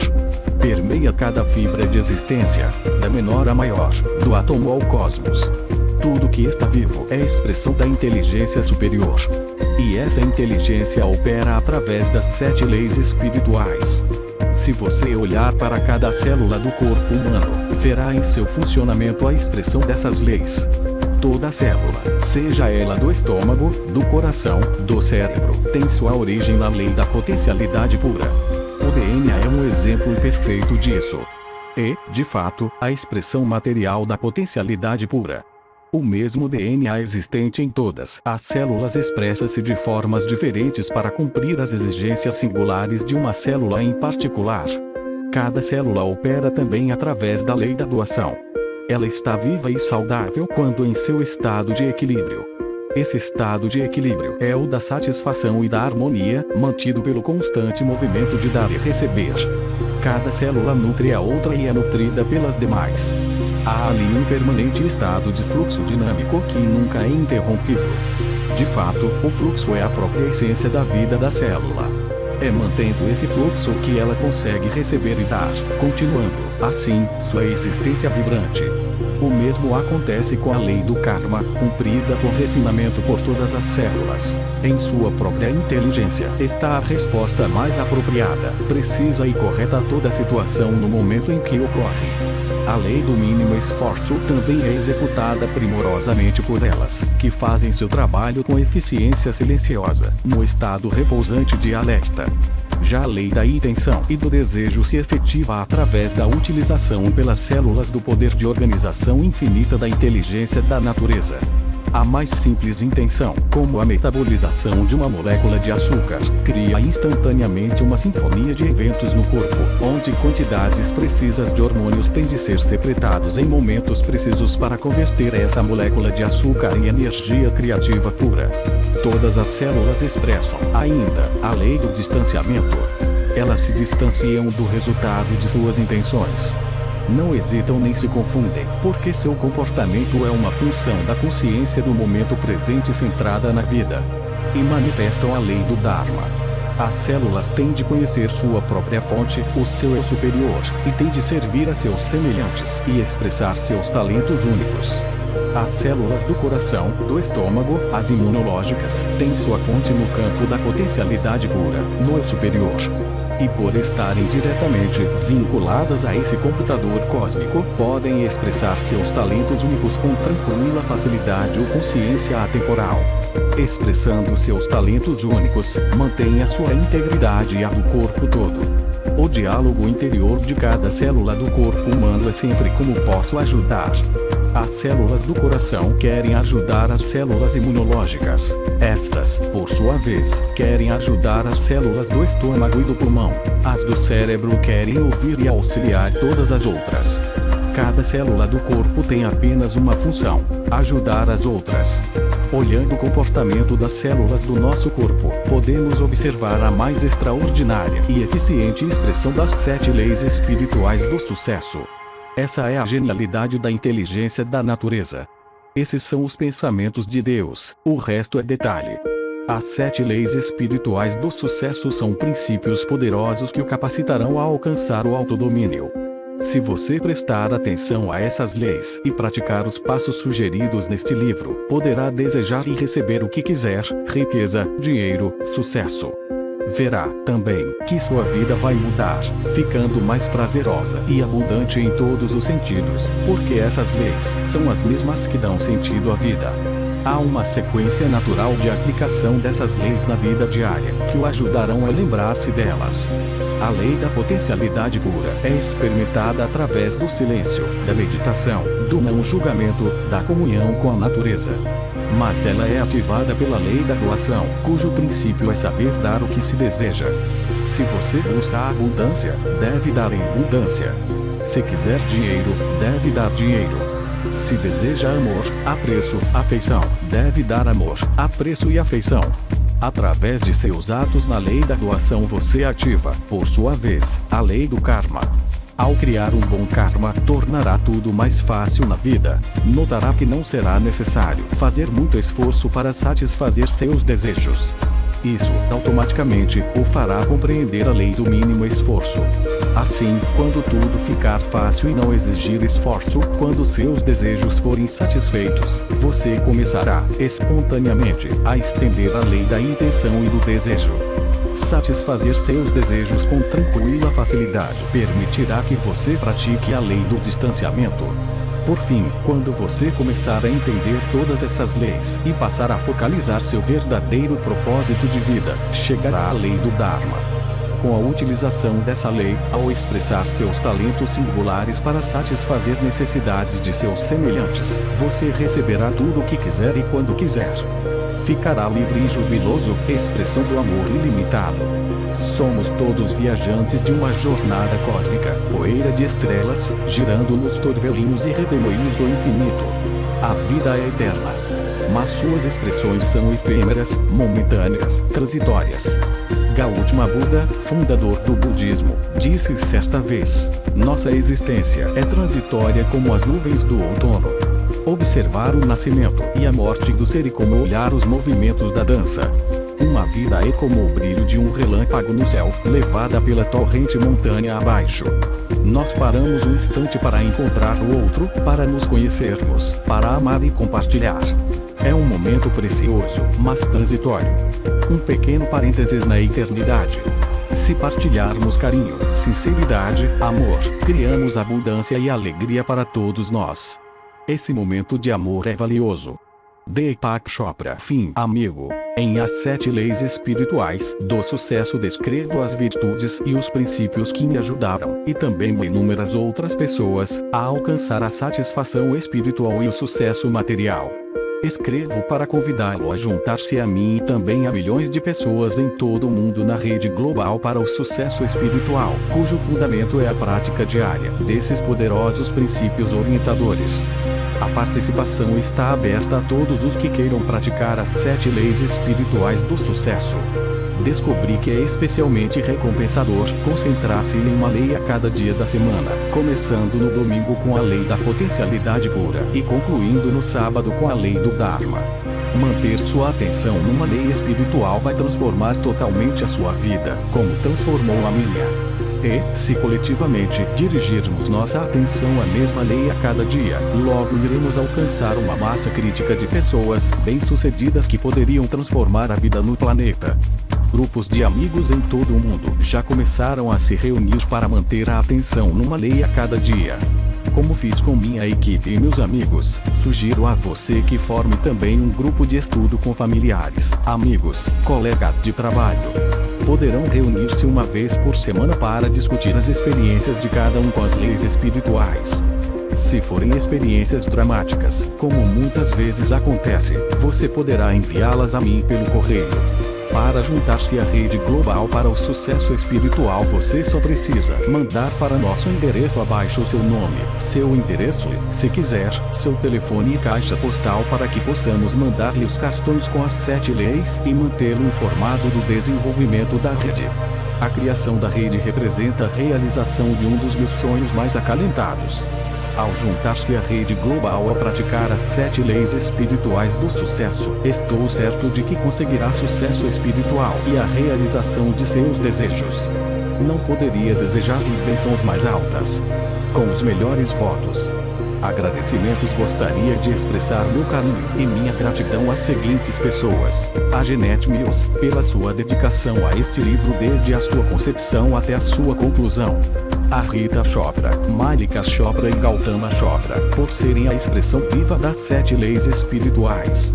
Permeia cada fibra de existência, da menor à maior, do átomo ao cosmos. Tudo que está vivo é expressão da inteligência superior. E essa inteligência opera através das 7 leis espirituais. Se você olhar para cada célula do corpo humano, verá em seu funcionamento a expressão dessas leis. Toda célula, seja ela do estômago, do coração, do cérebro, tem sua origem na lei da potencialidade pura. O DNA é um exemplo perfeito disso. E, de fato, a expressão material da potencialidade pura. O mesmo DNA existente em todas as células expressa-se de formas diferentes para cumprir as exigências singulares de uma célula em particular. Cada célula opera também através da lei da doação. Ela está viva e saudável quando em seu estado de equilíbrio. Esse estado de equilíbrio é o da satisfação e da harmonia, mantido pelo constante movimento de dar e receber. Cada célula nutre a outra e é nutrida pelas demais. Há ali um permanente estado de fluxo dinâmico que nunca é interrompido. De fato, o fluxo é a própria essência da vida da célula. É mantendo esse fluxo que ela consegue receber e dar, continuando, assim, sua existência vibrante. O mesmo acontece com a lei do karma, cumprida com refinamento por todas as células. Em sua própria inteligência está a resposta mais apropriada, precisa e correta a toda situação no momento em que ocorre. A lei do mínimo esforço também é executada primorosamente por elas, que fazem seu trabalho com eficiência silenciosa, no estado repousante de alerta. Já a lei da intenção e do desejo se efetiva através da utilização pelas células do poder de organização infinita da inteligência da natureza. A mais simples intenção, como a metabolização de uma molécula de açúcar, cria instantaneamente uma sinfonia de eventos no corpo, onde quantidades precisas de hormônios têm de ser secretados em momentos precisos para converter essa molécula de açúcar em energia criativa pura. Todas as células expressam, ainda, a lei do distanciamento. Elas se distanciam do resultado de suas intenções. Não hesitam nem se confundem, porque seu comportamento é uma função da consciência do momento presente centrada na vida. E manifestam a lei do Dharma. As células têm de conhecer sua própria fonte, o seu eu superior, e têm de servir a seus semelhantes e expressar seus talentos únicos. As células do coração, do estômago, as imunológicas, têm sua fonte no campo da potencialidade pura, no eu superior. E por estarem diretamente vinculadas a esse computador cósmico, podem expressar seus talentos únicos com tranquila facilidade ou consciência atemporal. Expressando seus talentos únicos, mantém a sua integridade e a do corpo todo. O diálogo interior de cada célula do corpo humano é sempre como posso ajudar. As células do coração querem ajudar as células imunológicas. Estas, por sua vez, querem ajudar as células do estômago e do pulmão. As do cérebro querem ouvir e auxiliar todas as outras. Cada célula do corpo tem apenas uma função: ajudar as outras. Olhando o comportamento das células do nosso corpo, podemos observar a mais extraordinária e eficiente expressão das 7 leis espirituais do sucesso. Essa é a genialidade da inteligência da natureza. Esses são os pensamentos de Deus, o resto é detalhe. As 7 leis espirituais do sucesso são princípios poderosos que o capacitarão a alcançar o autodomínio. Se você prestar atenção a essas leis e praticar os passos sugeridos neste livro, poderá desejar e receber o que quiser: riqueza, dinheiro, sucesso. Verá, também, que sua vida vai mudar, ficando mais prazerosa e abundante em todos os sentidos, porque essas leis são as mesmas que dão sentido à vida. Há uma sequência natural de aplicação dessas leis na vida diária, que o ajudarão a lembrar-se delas. A lei da potencialidade pura é experimentada através do silêncio, da meditação, do não julgamento, da comunhão com a natureza. Mas ela é ativada pela lei da doação, cujo princípio é saber dar o que se deseja. Se você busca a abundância, deve dar em abundância. Se quiser dinheiro, deve dar dinheiro. Se deseja amor, apreço, afeição, deve dar amor, apreço e afeição. Através de seus atos na lei da doação você ativa, por sua vez, a lei do karma. Ao criar um bom karma, tornará tudo mais fácil na vida. Notará que não será necessário fazer muito esforço para satisfazer seus desejos. Isso, automaticamente, o fará compreender a lei do mínimo esforço. Assim, quando tudo ficar fácil e não exigir esforço, quando seus desejos forem satisfeitos, você começará, espontaneamente, a estender a lei da intenção e do desejo. Satisfazer seus desejos com tranquila facilidade permitirá que você pratique a lei do distanciamento. Por fim, quando você começar a entender todas essas leis e passar a focalizar seu verdadeiro propósito de vida, chegará à lei do Dharma. Com a utilização dessa lei, ao expressar seus talentos singulares para satisfazer necessidades de seus semelhantes, você receberá tudo o que quiser e quando quiser. Ficará livre e jubiloso, expressão do amor ilimitado. Somos todos viajantes de uma jornada cósmica, poeira de estrelas, girando nos torvelinhos e redemoinhos do infinito. A vida é eterna, mas suas expressões são efêmeras, momentâneas, transitórias. Gautama Buda, fundador do budismo, disse certa vez: nossa existência é transitória como as nuvens do outono. Observar o nascimento e a morte do ser é como olhar os movimentos da dança. Uma vida é como o brilho de um relâmpago no céu, levada pela torrente montanha abaixo. Nós paramos um instante para encontrar o outro, para nos conhecermos, para amar e compartilhar. É um momento precioso, mas transitório. Um pequeno parênteses na eternidade. Se partilharmos carinho, sinceridade, amor, criamos abundância e alegria para todos nós. Esse momento de amor é valioso. Deepak Chopra. Fim. Amigo. Em As 7 Leis Espirituais do Sucesso descrevo as virtudes e os princípios que me ajudaram, e também inúmeras outras pessoas, a alcançar a satisfação espiritual e o sucesso material. Escrevo para convidá-lo a juntar-se a mim e também a milhões de pessoas em todo o mundo na rede global para o sucesso espiritual, cujo fundamento é a prática diária desses poderosos princípios orientadores. A participação está aberta a todos os que queiram praticar as 7 leis espirituais do sucesso. Descobri que é especialmente recompensador concentrar-se em uma lei a cada dia da semana, começando no domingo com a lei da potencialidade pura e concluindo no sábado com a lei do Dharma. Manter sua atenção numa lei espiritual vai transformar totalmente a sua vida, como transformou a minha. E, se coletivamente dirigirmos nossa atenção à mesma lei a cada dia, logo iremos alcançar uma massa crítica de pessoas bem-sucedidas que poderiam transformar a vida no planeta. Grupos de amigos em todo o mundo já começaram a se reunir para manter a atenção numa lei a cada dia. Como fiz com minha equipe e meus amigos, sugiro a você que forme também um grupo de estudo com familiares, amigos, colegas de trabalho. Poderão reunir-se uma vez por semana para discutir as experiências de cada um com as leis espirituais. Se forem experiências dramáticas, como muitas vezes acontece, você poderá enviá-las a mim pelo correio. Para juntar-se à rede global para o sucesso espiritual, você só precisa mandar para nosso endereço abaixo seu nome, seu endereço e, se quiser, seu telefone e caixa postal para que possamos mandar-lhe os cartões com as 7 leis e mantê-lo informado do desenvolvimento da rede. A criação da rede representa a realização de um dos meus sonhos mais acalentados. Ao juntar-se à rede global a praticar as 7 leis espirituais do sucesso, estou certo de que conseguirá sucesso espiritual e a realização de seus desejos. Não poderia desejar-lhe bênçãos mais altas. Com os melhores votos. Agradecimentos. Gostaria de expressar meu carinho e minha gratidão às seguintes pessoas: a Jeanette Mills, pela sua dedicação a este livro desde a sua concepção até a sua conclusão. A Rita Chopra, Malika Chopra e Gautama Chopra, por serem a expressão viva das 7 leis espirituais.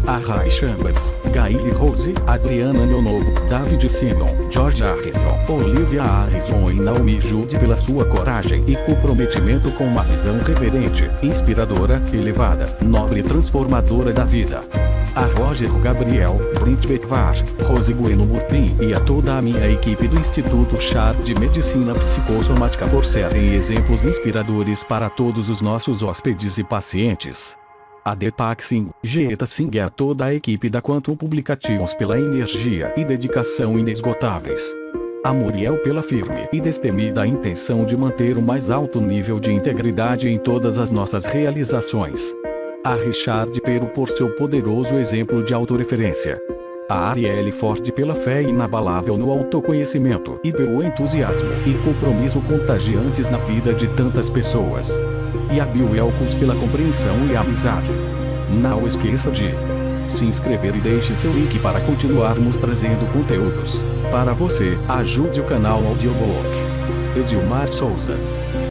A Ray Chambers, Gayle Rose, Adriana Leonovo, David Simon, George Harrison, Olivia Harrison e Naomi Jude pela sua coragem e comprometimento com uma visão reverente, inspiradora, elevada, nobre e transformadora da vida. a Roger Gabriel, Brint Bevar, Rose Bueno Murpin e a toda a minha equipe do Instituto Char de Medicina Psicossomática por serem exemplos inspiradores para todos os nossos hóspedes e pacientes. A Deepak Singh, Geta Singh e a toda a equipe da Quantum Publications pela energia e dedicação inesgotáveis. A Muriel pela firme e destemida intenção de manter o mais alto nível de integridade em todas as nossas realizações. A Richard Pero por seu poderoso exemplo de autorreferência. A Arielle Ford pela fé inabalável no autoconhecimento e pelo entusiasmo e compromisso contagiantes na vida de tantas pessoas. E a Bill Elkos pela compreensão e amizade. Não esqueça de se inscrever e deixe seu link para continuarmos trazendo conteúdos para você. Ajude o canal Audiobook. Edilmar Souza.